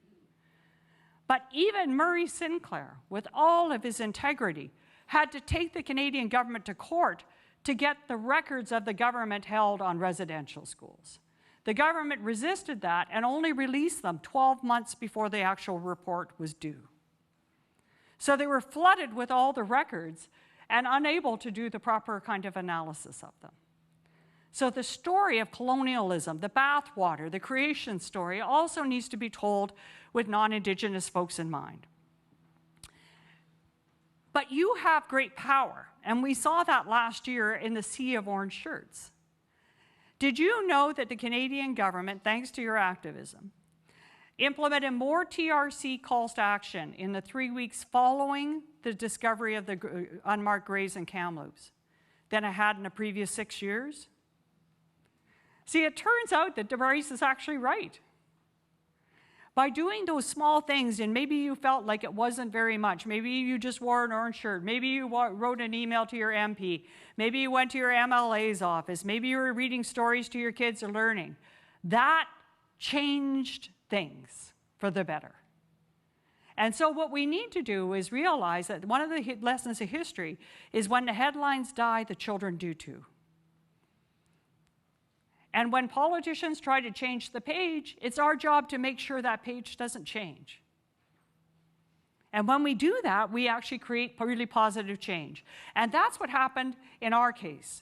But even Murray Sinclair, with all of his integrity, had to take the Canadian government to court to get the records of the government held on residential schools. The government resisted that and only released them 12 months before the actual report was due. So they were flooded with all the records and unable to do the proper kind of analysis of them. So the story of colonialism, the bathwater, the creation story also needs to be told with non-Indigenous folks in mind. But you have great power, and we saw that last year in the sea of orange shirts. Did you know that the Canadian government, thanks to your activism, implemented more TRC calls to action in the 3 weeks following the discovery of the unmarked graves in Kamloops than it had in the previous 6 years? See, it turns out that DeBryce is actually right. By doing those small things, and maybe you felt like it wasn't very much. Maybe you just wore an orange shirt. Maybe you wrote an email to your MP. Maybe you went to your MLA's office. Maybe you were reading stories to your kids or learning. That changed things for the better. And so what we need to do is realize that one of the lessons of history is when the headlines die, the children do too. And when politicians try to change the page, it's our job to make sure that page doesn't change. And when we do that, we actually create really positive change. And that's what happened in our case.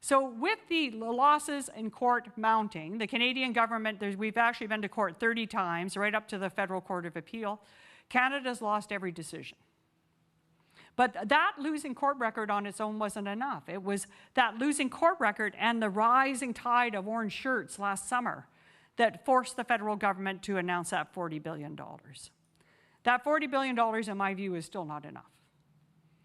So with the losses in court mounting, the Canadian government, we've actually been to court 30 times, right up to the Federal Court of Appeal. Canada's lost every decision. But that losing court record on its own wasn't enough. It was that losing court record and the rising tide of orange shirts last summer that forced the federal government to announce that $40 billion. That $40 billion, in my view, is still not enough.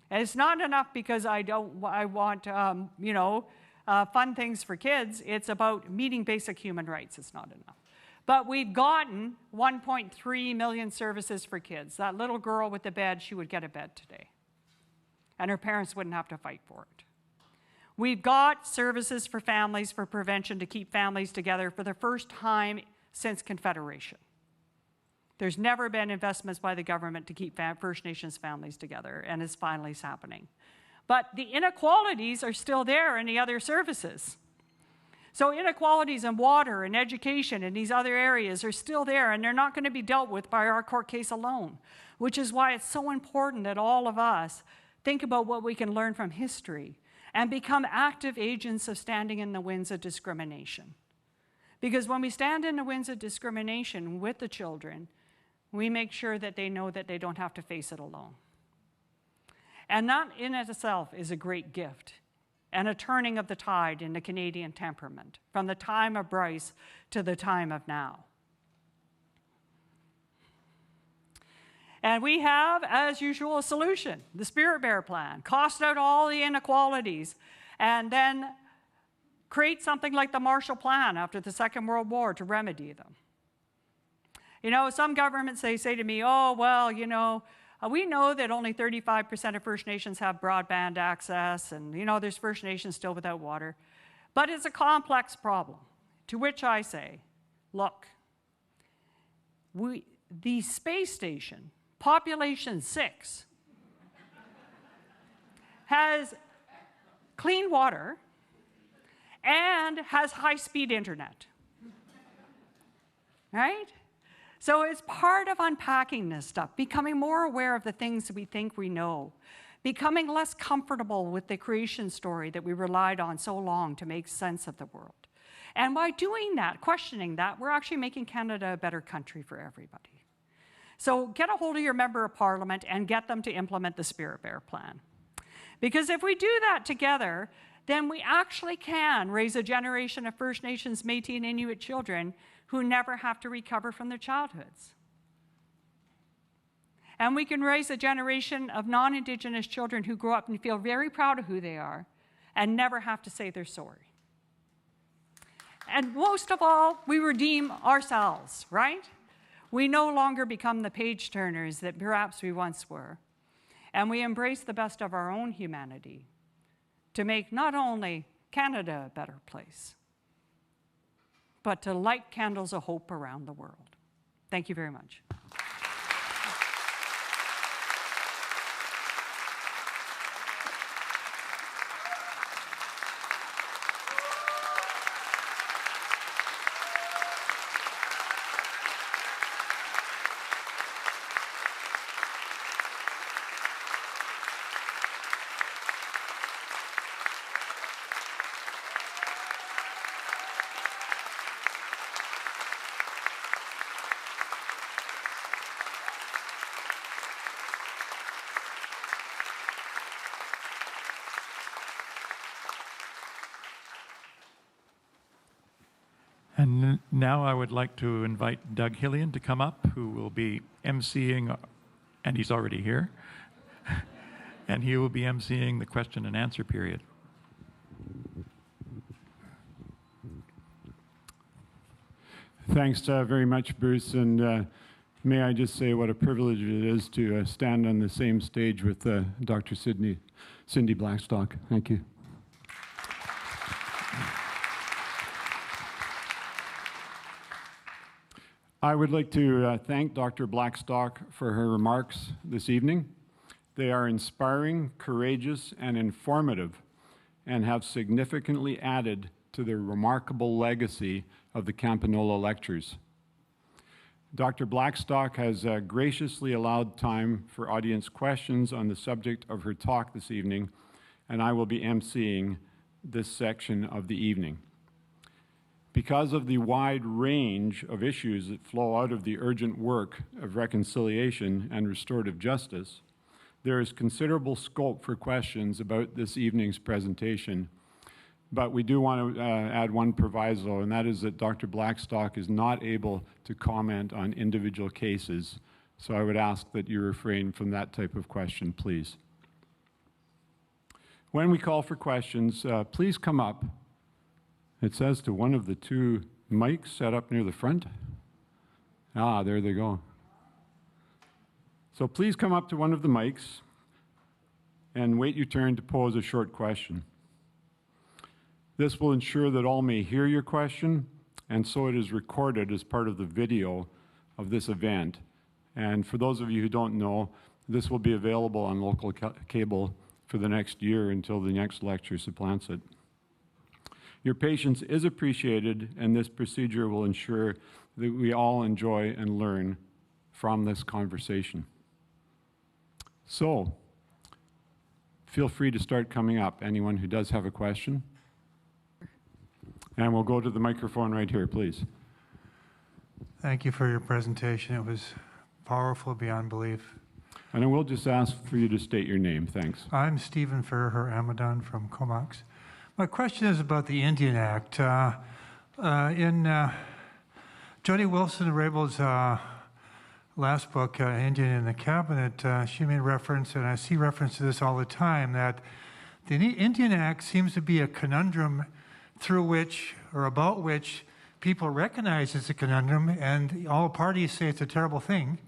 And it's not enough because I want, fun things for kids. It's about meeting basic human rights. It's not enough. But we've gotten 1.3 million services for kids. That little girl with the bed, she would get a bed today. And her parents wouldn't have to fight for it. We've got services for families for prevention to keep families together for the first time since Confederation. There's never been investments by the government to keep First Nations families together, and it's finally happening. But the inequalities are still there in the other services. So inequalities in water and education and these other areas are still there, and they're not going to be dealt with by our court case alone, which is why it's so important that all of us think about what we can learn from history and become active agents of standing in the winds of discrimination. Because when we stand in the winds of discrimination with the children, we make sure that they know that they don't have to face it alone. And that in itself is a great gift and a turning of the tide in the Canadian temperament from the time of Bryce to the time of now. And we have, as usual, a solution, the Spirit Bear Plan. Cost out all the inequalities and then create something like the Marshall Plan after the Second World War to remedy them. You know, some governments, they say to me, oh, well, we know that only 35% of First Nations have broadband access, and, there's First Nations still without water. But it's a complex problem, to which I say, look, the space station, population 6, has clean water and has high-speed internet, right? So it's part of unpacking this stuff, becoming more aware of the things that we think we know, becoming less comfortable with the creation story that we relied on so long to make sense of the world. And by doing that, questioning that, we're actually making Canada a better country for everybody. So get a hold of your member of parliament and get them to implement the Spirit Bear Plan. Because if we do that together, then we actually can raise a generation of First Nations, Métis, and Inuit children who never have to recover from their childhoods. And we can raise a generation of non-Indigenous children who grow up and feel very proud of who they are and never have to say they're sorry. And most of all, we redeem ourselves, right? We no longer become the page turners that perhaps we once were. And we embrace the best of our own humanity to make not only Canada a better place, but to light candles of hope around the world. Thank you very much. And now I would like to invite Doug Hillian to come up, who will be emceeing, and he's already here, and he will be emceeing the question and answer period. Thanks very much, Bruce. And may I just say what a privilege it is to stand on the same stage with Dr. Cindy Blackstock. Thank you. I would like to thank Dr. Blackstock for her remarks this evening. They are inspiring, courageous, and informative, and have significantly added to the remarkable legacy of the Campagnolo lectures. Dr. Blackstock has graciously allowed time for audience questions on the subject of her talk this evening, and I will be emceeing this section of the evening. Because of the wide range of issues that flow out of the urgent work of reconciliation and restorative justice, there is considerable scope for questions about this evening's presentation. But we do want to add one proviso, and that is that Dr. Blackstock is not able to comment on individual cases. So I would ask that you refrain from that type of question, please. When we call for questions, please come up. It says to one of the two mics set up near the front. Ah, there they go. So please come up to one of the mics and wait your turn to pose a short question. This will ensure that all may hear your question, and so it is recorded as part of the video of this event. And for those of you who don't know, this will be available on local cable for the next year until the next lecture supplants it. Your patience is appreciated, and this procedure will ensure that we all enjoy and learn from this conversation. So, feel free to start coming up, anyone who does have a question. And we'll go to the microphone right here, please. Thank you for your presentation. It was powerful beyond belief. And I will just ask for you to state your name. Thanks. I'm Stephen Ferrer Amadon from Comox. My question is about the Indian Act. In Jody Wilson-Raybell's last book, Indian in the Cabinet, she made reference, and I see reference to this all the time, that the Indian Act seems to be a conundrum through which, or about which, people recognize it's a conundrum, and all parties say it's a terrible thing.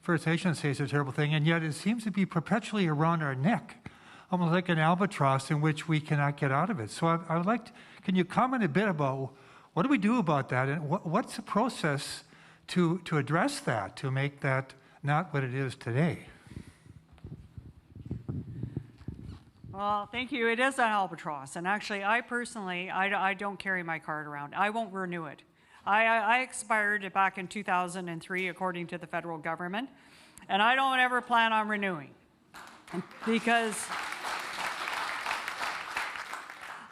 First Nations say it's a terrible thing, and yet it seems to be perpetually around our neck, almost like an albatross in which we cannot get out of it. So I would like to, can you comment a bit about what do we do about that, and what's the process to address that, to make that not what it is today? Well, thank you. It is an albatross. And actually, I personally, I don't carry my card around. I won't renew it. I expired back in 2003, according to the federal government. And I don't ever plan on renewing. Because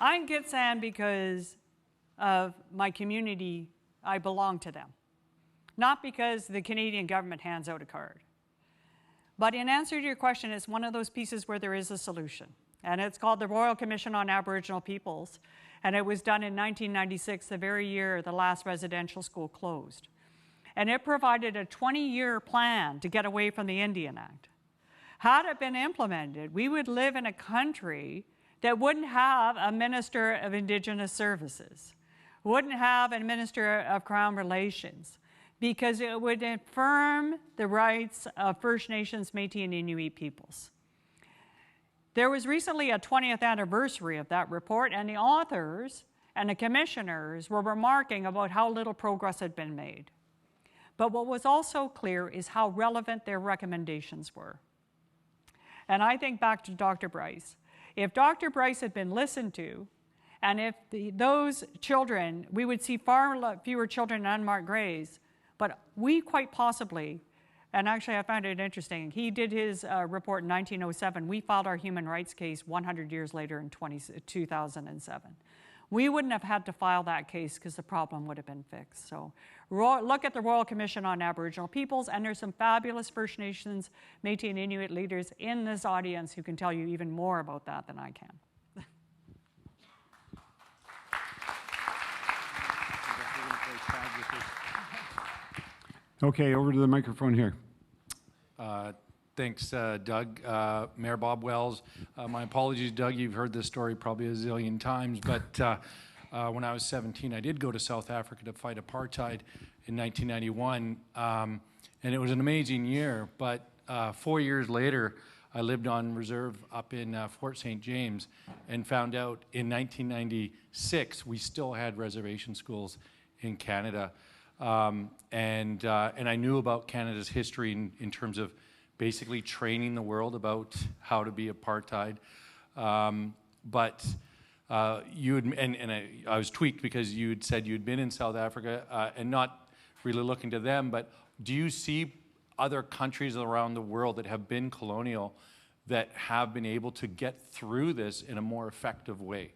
I in Gitxsan because of my community, I belong to them. Not because the Canadian government hands out a card. But in answer to your question, it's one of those pieces where there is a solution. And it's called the Royal Commission on Aboriginal Peoples. And it was done in 1996, the very year the last residential school closed. And it provided a 20-year plan to get away from the Indian Act. Had it been implemented, we would live in a country that wouldn't have a Minister of Indigenous Services, wouldn't have a Minister of Crown Relations, because it would affirm the rights of First Nations, Métis, and Inuit peoples. There was recently a 20th anniversary of that report, and the authors and the commissioners were remarking about how little progress had been made. But what was also clear is how relevant their recommendations were. And I think back to Dr. Bryce. If Dr. Bryce had been listened to, and if those children, we would see far fewer children in unmarked graves, but we quite possibly, and actually I found it interesting, he did his report in 1907. We filed our human rights case 100 years later in 2007. We wouldn't have had to file that case because the problem would have been fixed. So look at the Royal Commission on Aboriginal Peoples, and there's some fabulous First Nations, Métis, and Inuit leaders in this audience who can tell you even more about that than I can. Okay, over to the microphone here. Thanks, Doug. Mayor Bob Wells. My apologies, Doug. You've heard this story probably a zillion times, but when I was 17, I did go to South Africa to fight apartheid in 1991, and it was an amazing year. But 4 years later, I lived on reserve up in Fort St. James and found out in 1996 we still had reservation schools in Canada. And I knew about Canada's history in terms of basically training the world about how to be apartheid. But I was tweaked because you had said you'd been in South Africa and not really looking to them, but do you see other countries around the world that have been colonial that have been able to get through this in a more effective way?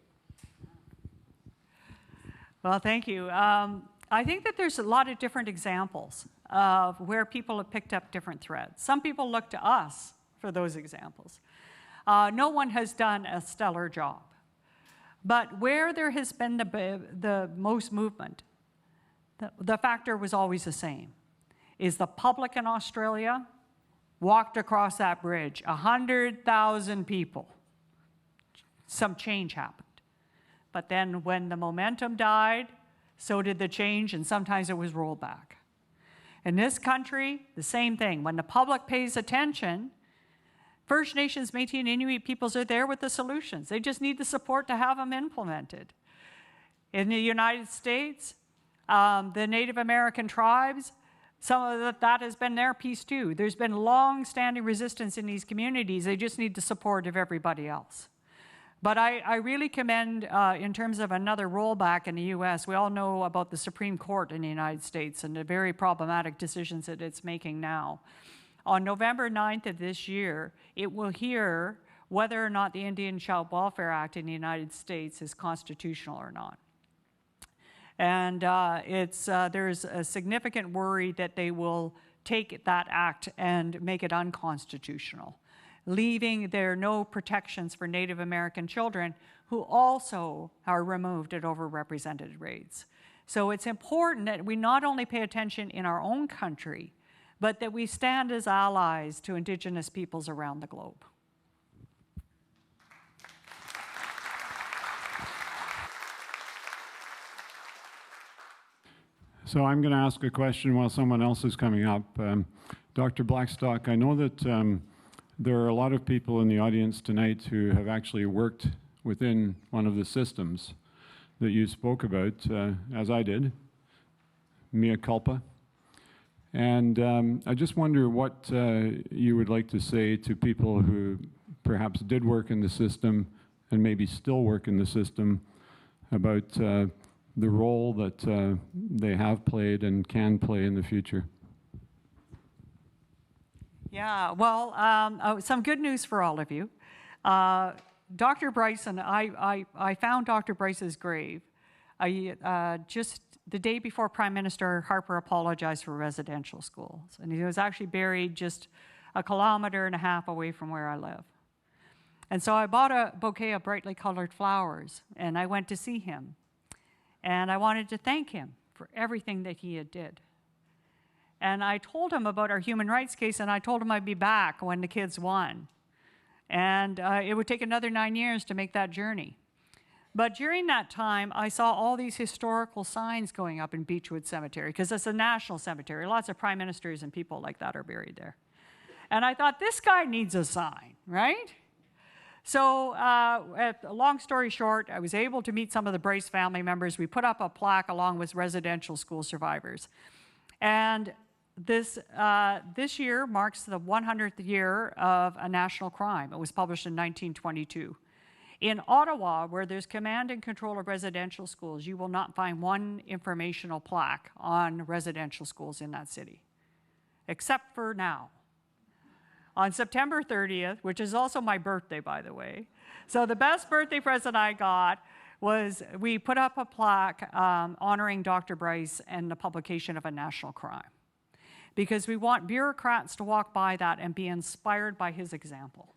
Well, thank you. I think that there's a lot of different examples of where people have picked up different threads. Some people look to us for those examples. No one has done a stellar job. But where there has been the most movement, the factor was always the same, is the public in Australia walked across that bridge, 100,000 people. Some change happened. But then when the momentum died, so did the change, and sometimes it was rolled back. In this country, the same thing. When the public pays attention, First Nations, Métis, and Inuit peoples are there with the solutions. They just need the support to have them implemented. In the United States, the Native American tribes, some of that has been their piece too. There's been long-standing resistance in these communities. They just need the support of everybody else. But I really commend, in terms of another rollback in the US, we all know about the Supreme Court in the United States and the very problematic decisions that it's making now. On November 9th of this year, it will hear whether or not the Indian Child Welfare Act in the United States is constitutional or not. And there's a significant worry that they will take that act and make it unconstitutional, leaving there no protections for Native American children who also are removed at overrepresented rates. So it's important that we not only pay attention in our own country, but that we stand as allies to Indigenous peoples around the globe. So I'm going to ask a question while someone else is coming up. Dr. Blackstock, I know that there are a lot of people in the audience tonight who have actually worked within one of the systems that you spoke about, as I did, mea culpa. And I just wonder what you would like to say to people who perhaps did work in the system and maybe still work in the system about the role that they have played and can play in the future. Yeah, well, some good news for all of you. Dr. Bryson, I found Dr. Bryce's grave just the day before Prime Minister Harper apologized for residential schools. And he was actually buried just 1.5 kilometers away from where I live. And so I bought a bouquet of brightly colored flowers, and I went to see him. And I wanted to thank him for everything that he had did. And I told him about our human rights case, and I told him I'd be back when the kids won. And it would take another 9 years to make that journey. But during that time, I saw all these historical signs going up in Beechwood Cemetery, because it's a national cemetery. Lots of prime ministers and people like that are buried there. And I thought, this guy needs a sign, right? So, long story short, I was able to meet some of the Bryce family members. We put up a plaque along with residential school survivors. And this year marks the 100th year of a national crime. It was published in 1922. In Ottawa, where there's command and control of residential schools, you will not find one informational plaque on residential schools in that city, except for now. On September 30th, which is also my birthday, by the way, so the best birthday present I got was we put up a plaque honoring Dr. Bryce and the publication of a national crime, because we want bureaucrats to walk by that and be inspired by his example.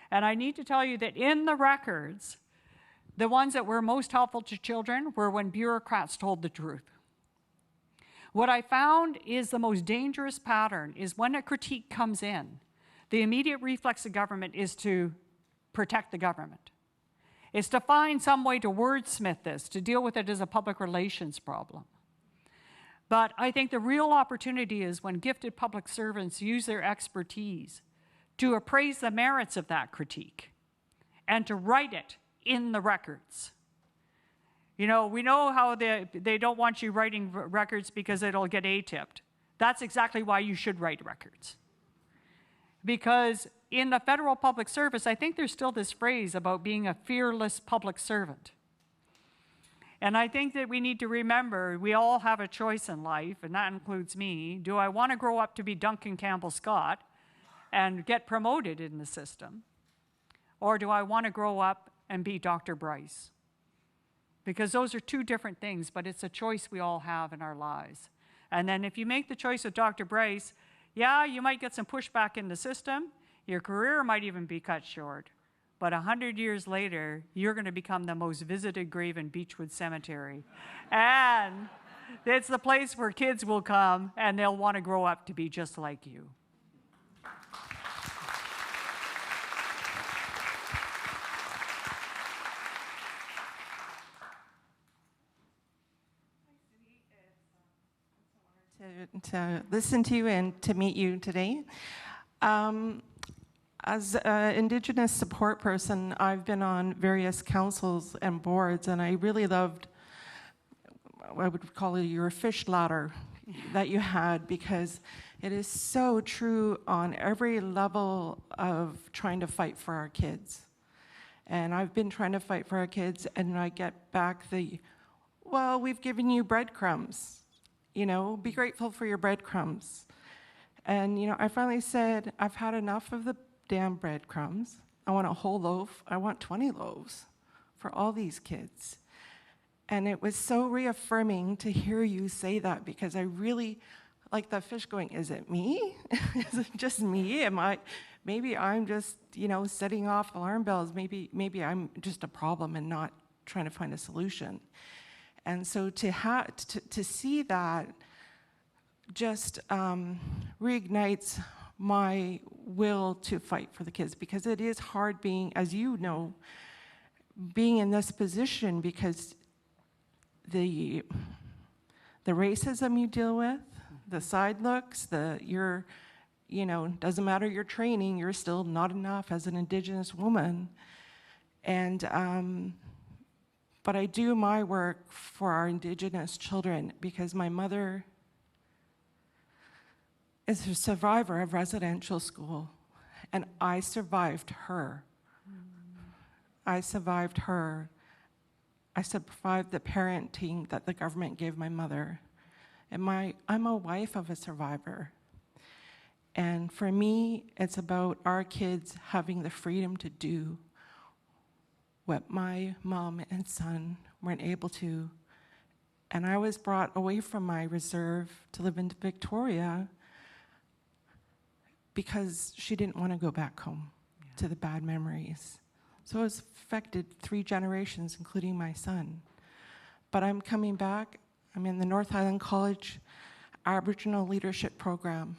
And I need to tell you that in the records, the ones that were most helpful to children were when bureaucrats told the truth. What I found is the most dangerous pattern is when a critique comes in, the immediate reflex of government is to protect the government. is to find some way to wordsmith this, to deal with it as a public relations problem. But I think the real opportunity is when gifted public servants use their expertise to appraise the merits of that critique and to write it in the records. You know, we know how they don't want you writing records because it'll get A-tipped. That's exactly why you should write records. Because in the federal public service, I think there's still this phrase about being a fearless public servant. And I think that we need to remember we all have a choice in life, and that includes me. Do I want to grow up to be Duncan Campbell Scott and get promoted in the system? Or do I want to grow up and be Dr. Bryce? Because those are two different things, but it's a choice we all have in our lives. And then if you make the choice of Dr. Bryce, yeah, you might get some pushback in the system. Your career might even be cut short. But 100 years later, you're going to become the most visited grave in Beechwood Cemetery. And it's the place where kids will come and they'll want to grow up to be just like you. To listen to you and to meet you today. As an Indigenous support person, I've been on various councils and boards, and I really loved, I would call it your fish ladder that you had, because it is so true on every level of trying to fight for our kids. And I've been trying to fight for our kids, and I get back the, well, we've given you breadcrumbs. You know, be grateful for your breadcrumbs. And, you know, I finally said, I've had enough of the damn breadcrumbs. I want a whole loaf. I want 20 loaves for all these kids. And it was so reaffirming to hear you say that, because I really, like the fish going, is it me? Is it just me? Maybe I'm just, you know, setting off alarm bells. Maybe I'm just a problem and not trying to find a solution. And so to see that just reignites my will to fight for the kids, because it is hard being, as you know, being in this position, because the racism you deal with, the side looks, you know, doesn't matter your training, you're still not enough as an Indigenous woman. And but I do my work for our Indigenous children, because my mother is a survivor of residential school, and I survived her. I survived her. I survived the parenting that the government gave my mother. And I'm a wife of a survivor. And for me, it's about our kids having the freedom to do what my mom and son weren't able to. And I was brought away from my reserve to live in Victoria because she didn't want to go back home to the bad memories. So it's affected 3 generations, including my son. But I'm coming back. I'm in the North Island College Aboriginal Leadership Program.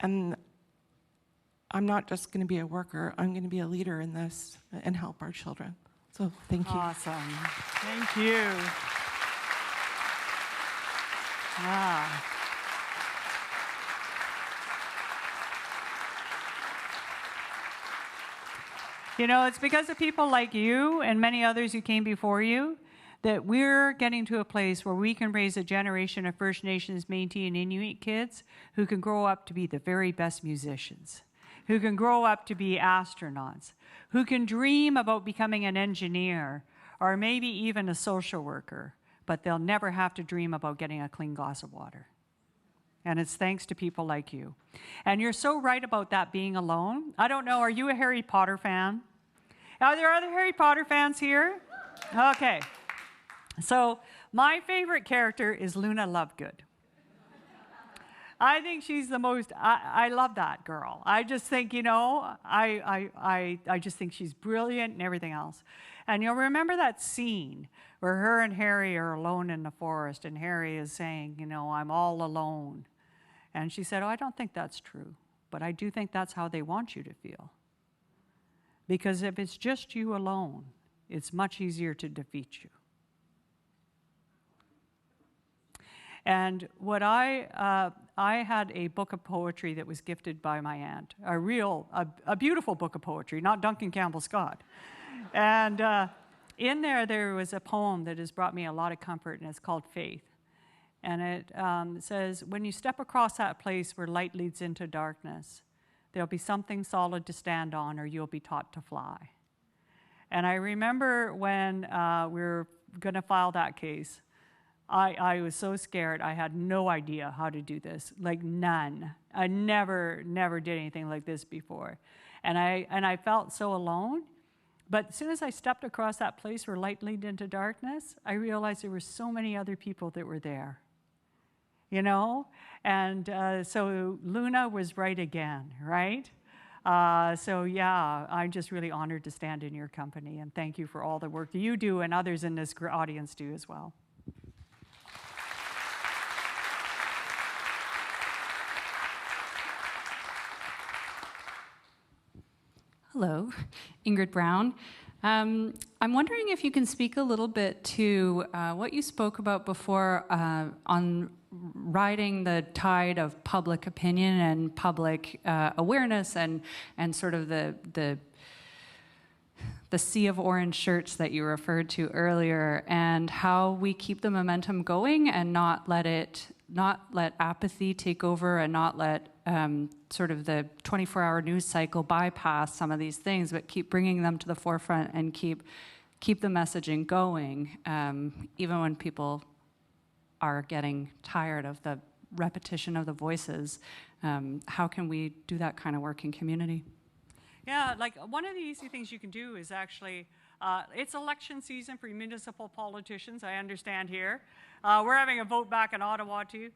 And I'm not just going to be a worker, I'm going to be a leader in this and help our children. So thank you. Awesome. Thank you. Ah. You know, it's because of people like you and many others who came before you that we're getting to a place where we can raise a generation of First Nations, Métis, and Inuit kids who can grow up to be the very best musicians, who can grow up to be astronauts, who can dream about becoming an engineer or maybe even a social worker, but they'll never have to dream about getting a clean glass of water. And it's thanks to people like you. And you're so right about that being alone. I don't know, are you a Harry Potter fan? Are there other Harry Potter fans here? Okay. So my favorite character is Luna Lovegood. I think she's the most, I love that girl. I just think, you know, I just think she's brilliant and everything else. And you'll remember that scene where her and Harry are alone in the forest and Harry is saying, you know, I'm all alone. And she said, oh, I don't think that's true, but I do think that's how they want you to feel. Because if it's just you alone it's much easier to defeat you. And what I had a book of poetry that was gifted by my aunt, a beautiful book of poetry, not Duncan Campbell Scott. And in there was a poem that has brought me a lot of comfort, and it's called Faith. And it says, when you step across that place where light leads into darkness, there'll be something solid to stand on, or you'll be taught to fly. And I remember when we were going to file that case, I was so scared. I had no idea how to do this, like none. I never did anything like this before. And I felt so alone. But as soon as I stepped across that place where light led into darkness, I realized there were so many other people that were there, you know? And so Luna was right again, right? So yeah, I'm just really honored to stand in your company, and thank you for all the work that you do and others in this audience do as well. Hello, Ingrid Brown. I'm wondering if you can speak a little bit to what you spoke about before on riding the tide of public opinion and public awareness and sort of the sea of orange shirts that you referred to earlier, and how we keep the momentum going and not let apathy take over, and not let sort of the 24-hour news cycle bypass some of these things, but keep bringing them to the forefront and keep the messaging going, even when people are getting tired of the repetition of the voices. How can we do that kind of work in community? Yeah, like one of the easy things you can do is actually, it's election season for municipal politicians, I understand here. We're having a vote back in Ottawa too.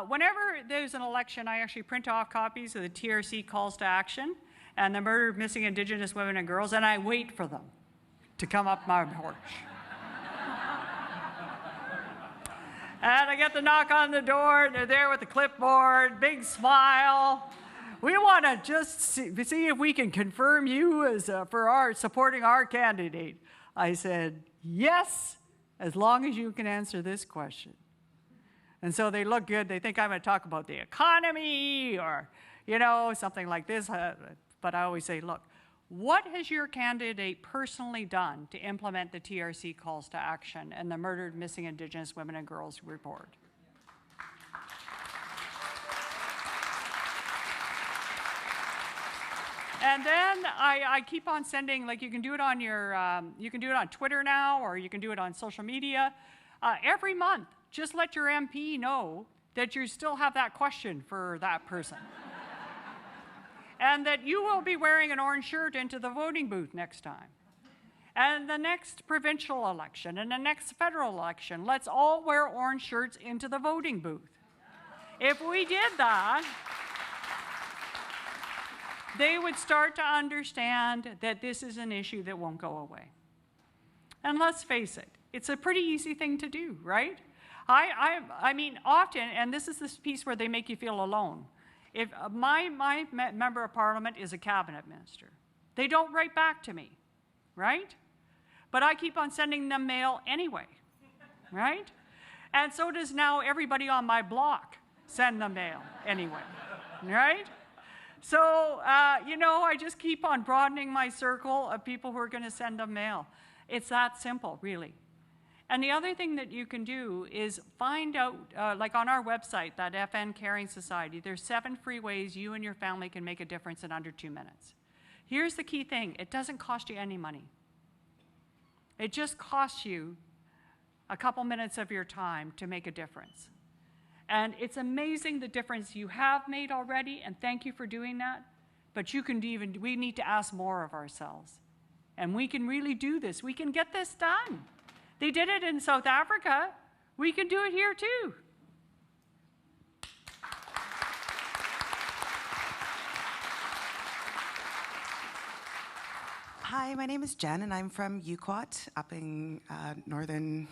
Whenever there's an election, I actually print off copies of the TRC calls to action and the murder of missing Indigenous women and girls, and I wait for them to come up my porch. And I get the knock on the door, and they're there with the clipboard, big smile. We want to just see if we can confirm you as for supporting our candidate. I said, yes, as long as you can answer this question. And so they look good. They think I'm going to talk about the economy or, you know, something like this. But I always say, look, what has your candidate personally done to implement the TRC calls to action and the Murdered Missing Indigenous Women and Girls report? And then I keep on sending, like you can do it on you can do it on Twitter now, or you can do it on social media. Every month, just let your MP know that you still have that question for that person. And that you will be wearing an orange shirt into the voting booth next time. And the next provincial election and the next federal election, let's all wear orange shirts into the voting booth. If we did that, they would start to understand that this is an issue that won't go away. And let's face it, it's a pretty easy thing to do, right? I mean, often, and this is this piece where they make you feel alone. If my member of parliament is a cabinet minister, they don't write back to me, right? But I keep on sending them mail anyway, right? And so does now everybody on my block send them mail anyway, right? So, you know, I just keep on broadening my circle of people who are going to send them mail. It's that simple, really. And the other thing that you can do is find out, like on our website, that FN Caring Society, there's 7 free ways you and your family can make a difference in under 2 minutes. Here's the key thing. It doesn't cost you any money. It just costs you a couple minutes of your time to make a difference. And it's amazing the difference you have made already, and thank you for doing that. But you can we need to ask more of ourselves. And we can really do this. We can get this done. They did it in South Africa. We can do it here too. Hi, my name is Jen, and I'm from Uquat, up in northern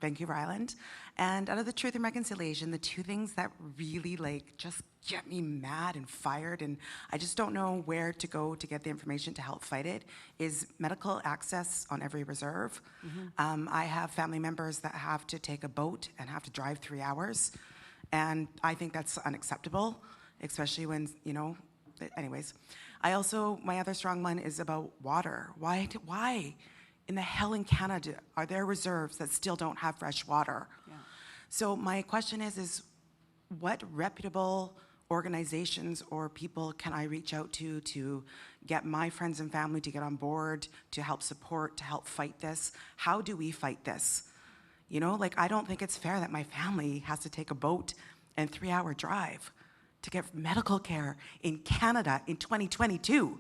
Vancouver Island. And out of the Truth and Reconciliation, the two things that really just get me mad and fired, and I just don't know where to go to get the information to help fight it, is medical access on every reserve. I have family members that have to take a boat and have to drive 3 hours, and I think that's unacceptable, especially when, anyways. My other strong one is about water. Why in the hell in Canada are there reserves that still don't have fresh water? Yeah. So my question is what reputable organizations or people can I reach out to get my friends and family to get on board, to help support, to help fight this? How do we fight this? I don't think it's fair that my family has to take a boat and 3-hour drive to get medical care in Canada in 2022.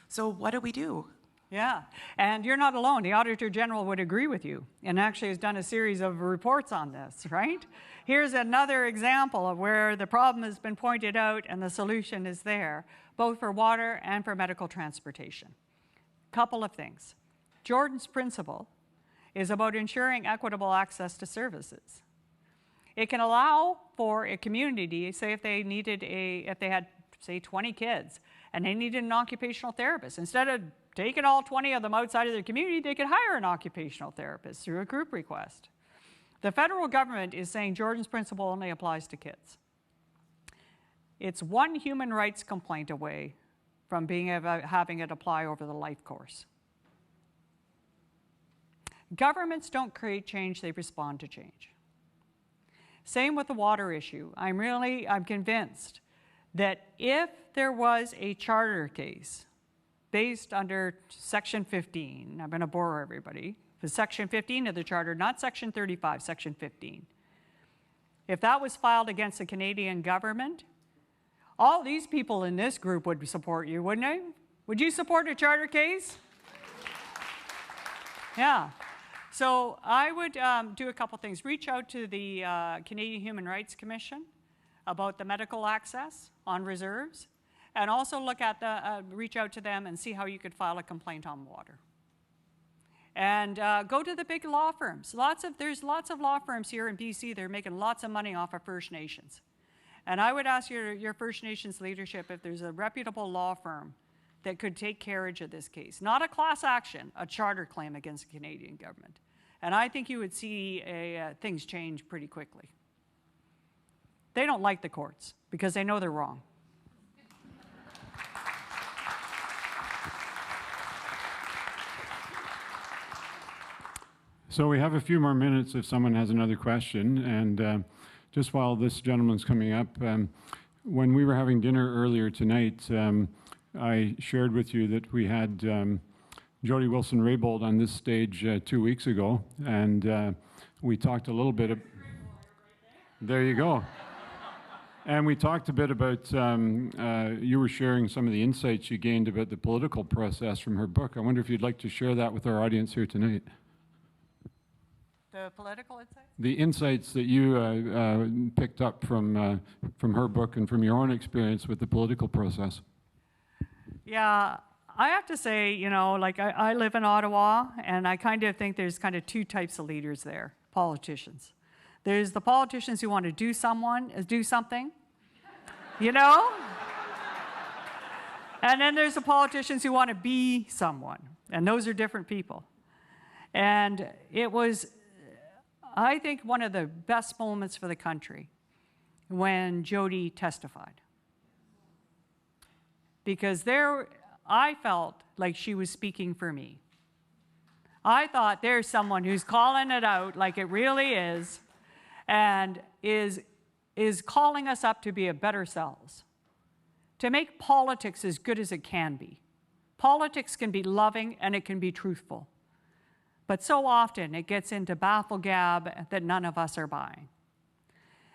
So what do we do? Yeah, and you're not alone. The Auditor General would agree with you and actually has done a series of reports on this, right? Here's another example of where the problem has been pointed out and the solution is there, both for water and for medical transportation. Couple of things. Jordan's principle is about ensuring equitable access to services. It can allow for a community, say if they had, say, 20 kids and they needed an occupational therapist, instead of taking all 20 of them outside of their community, they could hire an occupational therapist through a group request. The federal government is saying Jordan's principle only applies to kids. It's one human rights complaint away from having it apply over the life course. Governments don't create change, they respond to change. Same with the water issue. I'm convinced that if there was a charter case based under Section 15, I'm going to bore everybody, the Section 15 of the Charter, not Section 35, Section 15. If that was filed against the Canadian government, all these people in this group would support you, wouldn't they? Would you support a charter case? Yeah. So I would do a couple things. Reach out to the Canadian Human Rights Commission about the medical access on reserves, and also look at reach out to them and see how you could file a complaint on water. And go to the big law firms. There's lots of law firms here in BC that are making lots of money off of First Nations. And I would ask your First Nations leadership if there's a reputable law firm that could take carriage of this case. Not a class action, a charter claim against the Canadian government. And I think you would see things change pretty quickly. They don't like the courts because they know they're wrong. So we have a few more minutes if someone has another question. And just while this gentleman's coming up, when we were having dinner earlier tonight, I shared with you that we had Jody Wilson-Raybould on this stage 2 weeks ago, and we talked a little bit. There you go. And we talked a bit about, you were sharing some of the insights you gained about the political process from her book. I wonder if you'd like to share that with our audience here tonight. The political insights? The insights that you picked up from her book and from your own experience with the political process. Yeah, I have to say, I live in Ottawa, and I kind of think there's kind of two types of leaders there, politicians. There's the politicians who want to do something, And then there's the politicians who want to be someone, and those are different people. And it was, I think, one of the best moments for the country when Jody testified. Because I felt like she was speaking for me. I thought there's someone who's calling it out like it really is, and is calling us up to be a better selves, to make politics as good as it can be. Politics can be loving and it can be truthful. But so often it gets into baffle-gab that none of us are buying.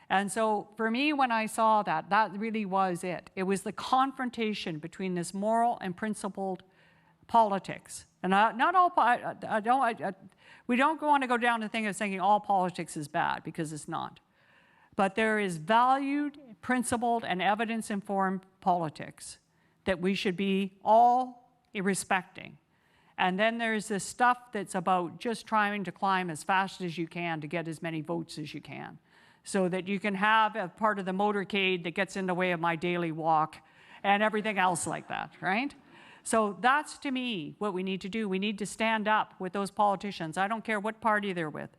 And so for me, when I saw that, that really was it. It was the confrontation between this moral and principled politics. And we don't want to go down the thing of saying all politics is bad, because it's not. But there is valued, principled, and evidence-informed politics that we should be all respecting. And then there's this stuff that's about just trying to climb as fast as you can to get as many votes as you can, so that you can have a part of the motorcade that gets in the way of my daily walk and everything else like that, right? So that's, to me, what we need to do. We need to stand up with those politicians. I don't care what party they're with,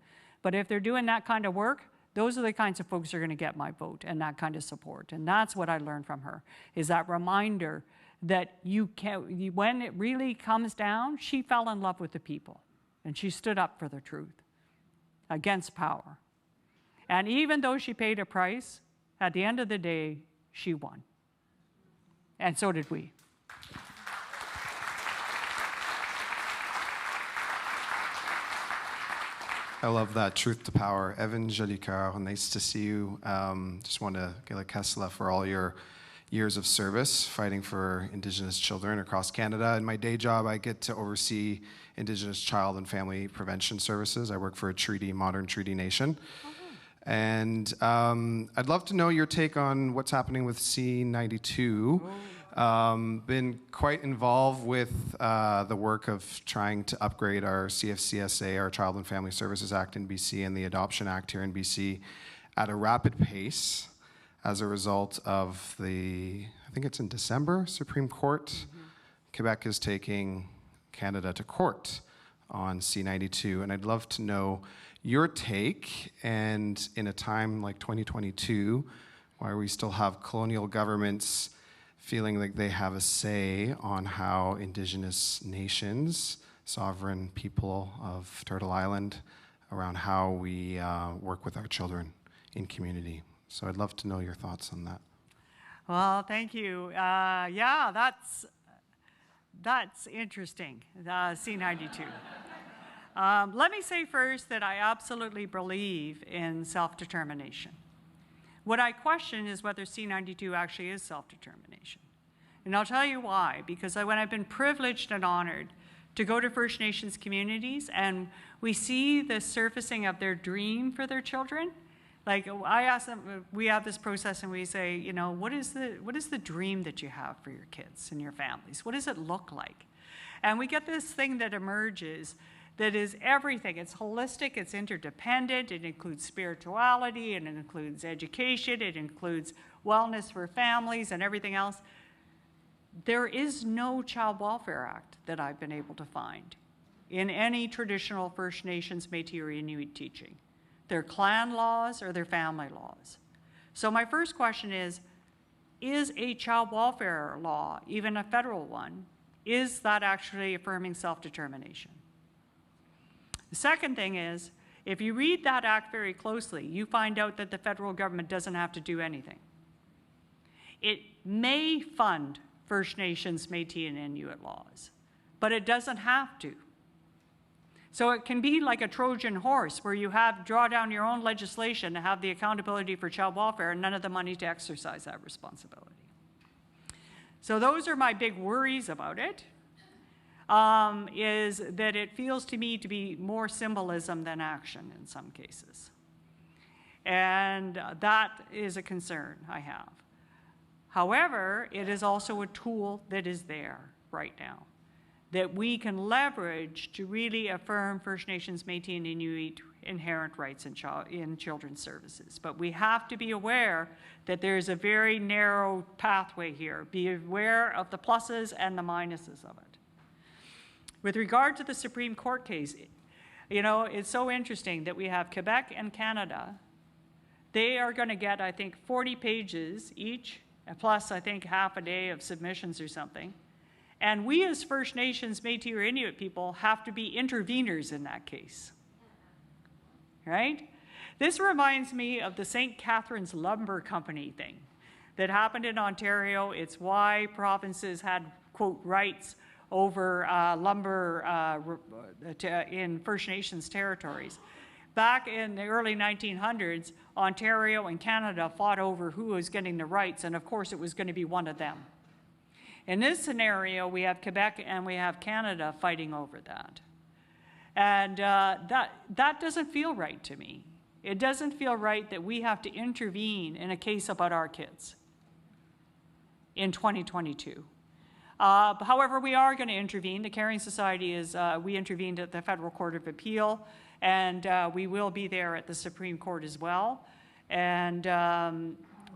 but if they're doing that kind of work, those are the kinds of folks who are going to get my vote and that kind of support. And that's what I learned from her, is that reminder that when it really comes down, she fell in love with the people, and she stood up for the truth against power. And even though she paid a price, at the end of the day, she won. And so did we. I love that, truth to power. Evan Jolicoeur, nice to see you. Just want to give a Kessela for all your years of service fighting for Indigenous children across Canada. In my day job, I get to oversee Indigenous child and family prevention services. I work for a modern treaty nation. And I'd love to know your take on what's happening with C92. Been quite involved with the work of trying to upgrade our CFCSA, our Child and Family Services Act in BC, and the Adoption Act here in BC at a rapid pace as a result of I think it's in December, Supreme Court. Quebec is taking Canada to court on C92, and I'd love to know your take, and in a time like 2022, where we still have colonial governments feeling like they have a say on how Indigenous nations, sovereign people of Turtle Island, around how we work with our children in community. So I'd love to know your thoughts on that. Well, thank you. Yeah, that's interesting, C92. Let me say first that I absolutely believe in self-determination. What I question is whether C92 actually is self-determination. And I'll tell you why. Because when I've been privileged and honored to go to First Nations communities and we see the surfacing of their dream for their children, like I ask them, we have this process and we say, you know, what is the dream that you have for your kids and your families? What does it look like? And we get this thing that emerges that is everything. It's holistic, it's interdependent, it includes spirituality, and it includes education, it includes wellness for families and everything else. There is no Child Welfare Act that I've been able to find in any traditional First Nations, Métis, or Inuit teaching. They're clan laws or they're family laws. So my first question is a child welfare law, even a federal one, is that actually affirming self-determination? The second thing is, if you read that act very closely, you find out that the federal government doesn't have to do anything. It may fund First Nations, Métis, and Inuit laws, but it doesn't have to. So it can be like a Trojan horse where you draw down your own legislation to have the accountability for child welfare and none of the money to exercise that responsibility. So those are my big worries about it, is that it feels to me to be more symbolism than action in some cases. And that is a concern I have. However, it is also a tool that is there right now that we can leverage to really affirm First Nations, Métis, and Inuit inherent rights in children's services. But we have to be aware that there's a very narrow pathway here. Be aware of the pluses and the minuses of it. With regard to the Supreme Court case, you know, it's so interesting that we have Quebec and Canada. They are going to get, I think, 40 pages each, plus, I think, half a day of submissions or something. And we as First Nations, Métis, or Inuit people have to be interveners in that case, right? This reminds me of the St. Catharines Lumber Company thing that happened in Ontario. It's why provinces had, quote, rights over lumber in First Nations territories. Back in the early 1900s, Ontario and Canada fought over who was getting the rights, and of course it was going to be one of them. In this scenario, we have Quebec and we have Canada fighting over that. And that doesn't feel right to me. It doesn't feel right that we have to intervene in a case about our kids in 2022. However, we are going to intervene. The Caring Society is, we intervened at the Federal Court of Appeal, and we will be there at the Supreme Court as well. And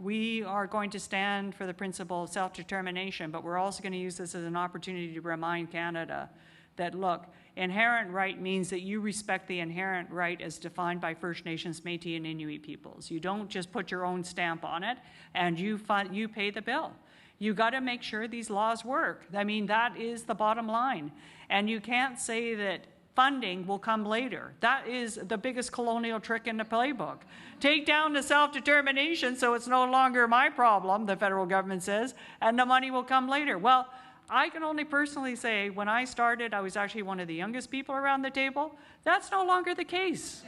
we are going to stand for the principle of self-determination, but we're also going to use this as an opportunity to remind Canada that, look, inherent right means that you respect the inherent right as defined by First Nations, Métis, and Inuit peoples. You don't just put your own stamp on it and you pay the bill. You got to make sure these laws work. I mean, that is the bottom line. And you can't say that funding will come later. That is the biggest colonial trick in the playbook. Take down the self-determination so it's no longer my problem, the federal government says, and the money will come later. Well, I can only personally say when I started, I was actually one of the youngest people around the table. That's no longer the case.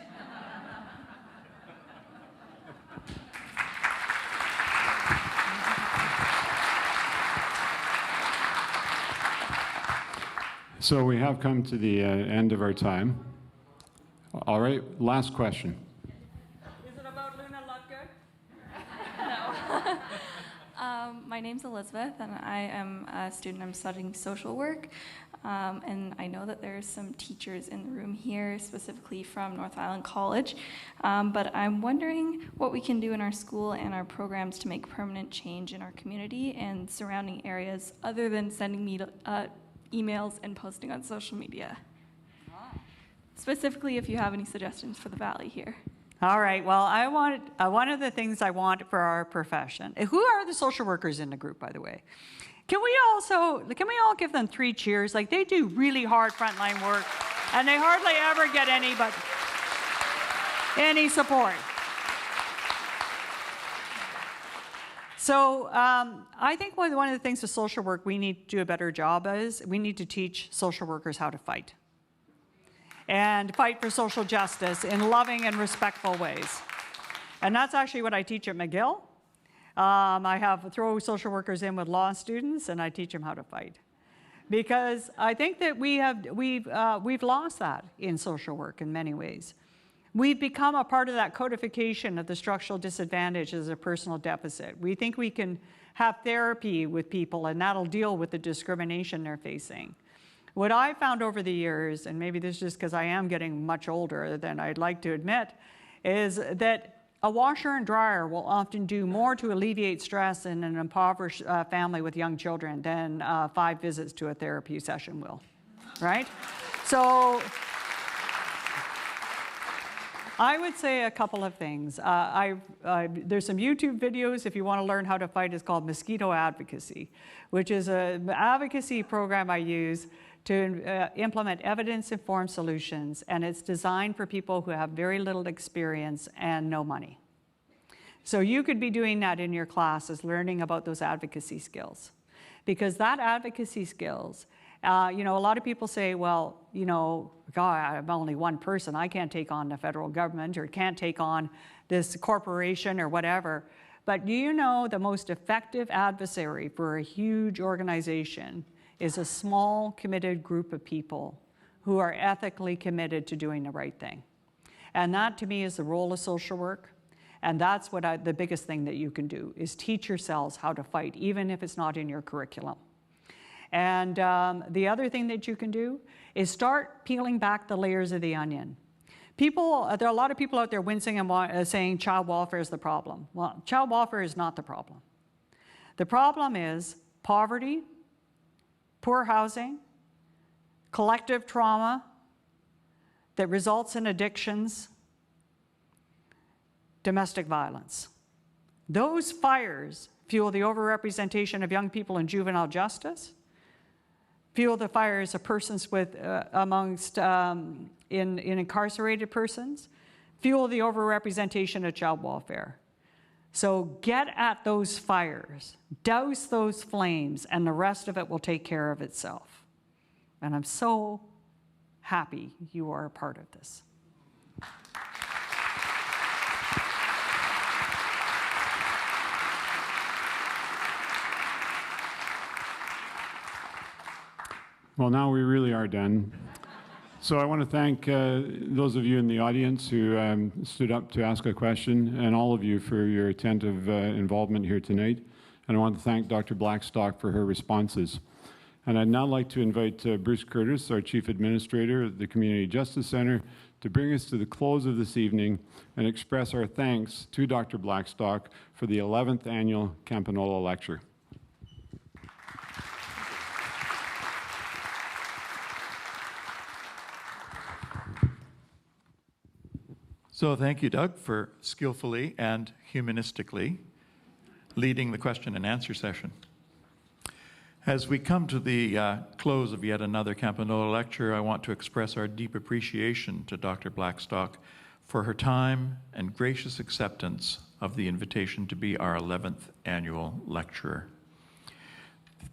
So we have come to the end of our time. All right, last question. Is it about Luna Lutgood? My name's Elizabeth, and I am a student. I'm studying social work, and I know that there's some teachers in the room here, specifically from North Island College, but I'm wondering what we can do in our school and our programs to make permanent change in our community and surrounding areas other than sending me emails and posting on social media. Specifically, if you have any suggestions for the Valley here. All right, well, one of the things I want for our profession, who are the social workers in the group, by the way? Can we all give them 3 cheers? Like, they do really hard frontline work, and they hardly ever get any support. So I think one of the things with social work we need to do a better job is we need to teach social workers how to fight. And fight for social justice in loving and respectful ways. And that's actually what I teach at McGill. I throw social workers in with law students, and I teach them how to fight. Because I think that we've lost that in social work in many ways. We've become a part of that codification of the structural disadvantage as a personal deficit. We think we can have therapy with people, and that'll deal with the discrimination they're facing. What I found over the years, and maybe this is just because I am getting much older than I'd like to admit, is that a washer and dryer will often do more to alleviate stress in an impoverished family with young children than 5 visits to a therapy session will, right? So I would say a couple of things. There's some YouTube videos if you want to learn how to fight. It's called Mosquito Advocacy, which is an advocacy program I use to implement evidence-informed solutions, and it's designed for people who have very little experience and no money. So you could be doing that in your classes, learning about those advocacy skills. Because that advocacy skills, a lot of people say, well, God, I'm only one person. I can't take on the federal government or can't take on this corporation or whatever. But do you know the most effective adversary for a huge organization is a small, committed group of people who are ethically committed to doing the right thing. And that, to me, is the role of social work. And that's the biggest thing that you can do, is teach yourselves how to fight, even if it's not in your curriculum. And the other thing that you can do is start peeling back the layers of the onion. There are a lot of people out there wincing and saying child welfare is the problem. Well, child welfare is not the problem. The problem is poverty, poor housing, collective trauma that results in addictions, domestic violence. Those fires fuel the overrepresentation of young people in juvenile justice, fuel the fires of persons in incarcerated persons, fuel the overrepresentation of child welfare. So get at those fires, douse those flames, and the rest of it will take care of itself. And I'm so happy you are a part of this. Well, now we really are done. So I want to thank those of you in the audience who stood up to ask a question, and all of you for your attentive involvement here tonight. And I want to thank Dr. Blackstock for her responses. And I'd now like to invite Bruce Curtis, our Chief Administrator of the Community Justice Center, to bring us to the close of this evening and express our thanks to Dr. Blackstock for the 11th Annual Campagnolo Lecture. So thank you, Doug, for skillfully and humanistically leading the question and answer session. As we come to the close of yet another Campagnolo lecture, I want to express our deep appreciation to Dr. Blackstock for her time and gracious acceptance of the invitation to be our 11th annual lecturer.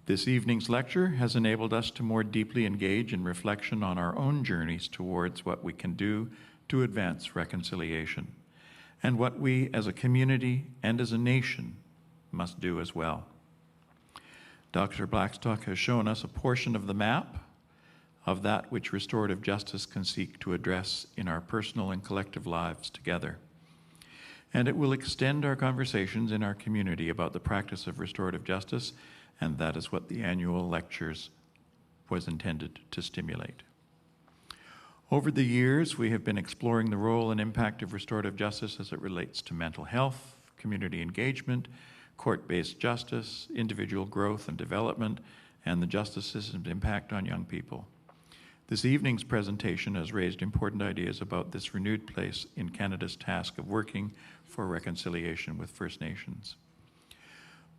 This evening's lecture has enabled us to more deeply engage in reflection on our own journeys towards what we can do to advance reconciliation, and what we as a community and as a nation must do as well. Dr. Blackstock has shown us a portion of the map of that which restorative justice can seek to address in our personal and collective lives together. And it will extend our conversations in our community about the practice of restorative justice, and that is what the annual lectures was intended to stimulate. Over the years, we have been exploring the role and impact of restorative justice as it relates to mental health, community engagement, court-based justice, individual growth and development, and the justice system's impact on young people. This evening's presentation has raised important ideas about this renewed place in Canada's task of working for reconciliation with First Nations.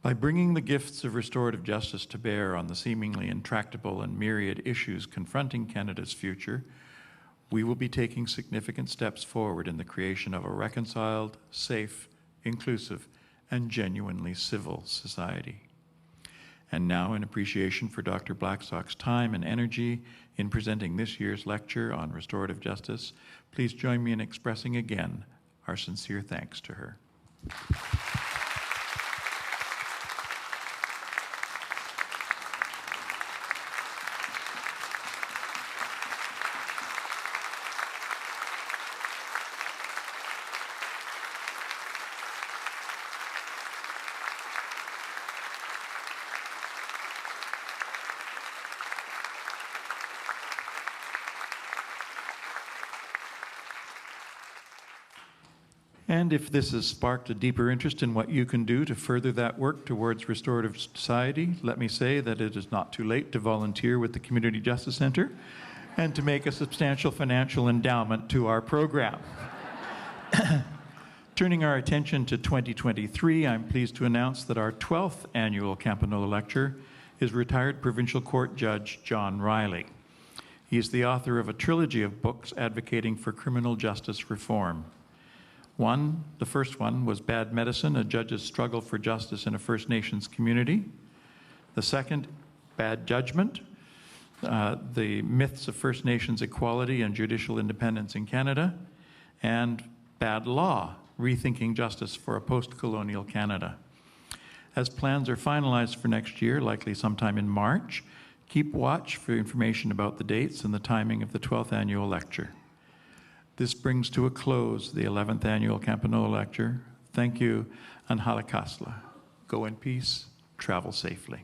By bringing the gifts of restorative justice to bear on the seemingly intractable and myriad issues confronting Canada's future, we will be taking significant steps forward in the creation of a reconciled, safe, inclusive, and genuinely civil society. And now, in appreciation for Dr. Blackstock's time and energy in presenting this year's lecture on restorative justice, please join me in expressing again our sincere thanks to her. And if this has sparked a deeper interest in what you can do to further that work towards restorative society, let me say that it is not too late to volunteer with the Community Justice Center and to make a substantial financial endowment to our program. Turning our attention to 2023, I'm pleased to announce that our 12th annual Campagnolo Lecture is retired Provincial Court Judge John Riley. He is the author of a trilogy of books advocating for criminal justice reform. The first one was Bad Medicine, A Judge's Struggle for Justice in a First Nations Community. The second, Bad Judgment, The Myths of First Nations Equality and Judicial Independence in Canada. And Bad Law, Rethinking Justice for a Post-Colonial Canada. As plans are finalized for next year, likely sometime in March, keep watch for information about the dates and the timing of the 12th annual lecture. This brings to a close the 11th annual Campagnolo Lecture. Thank you, and halakasla. Go in peace, travel safely.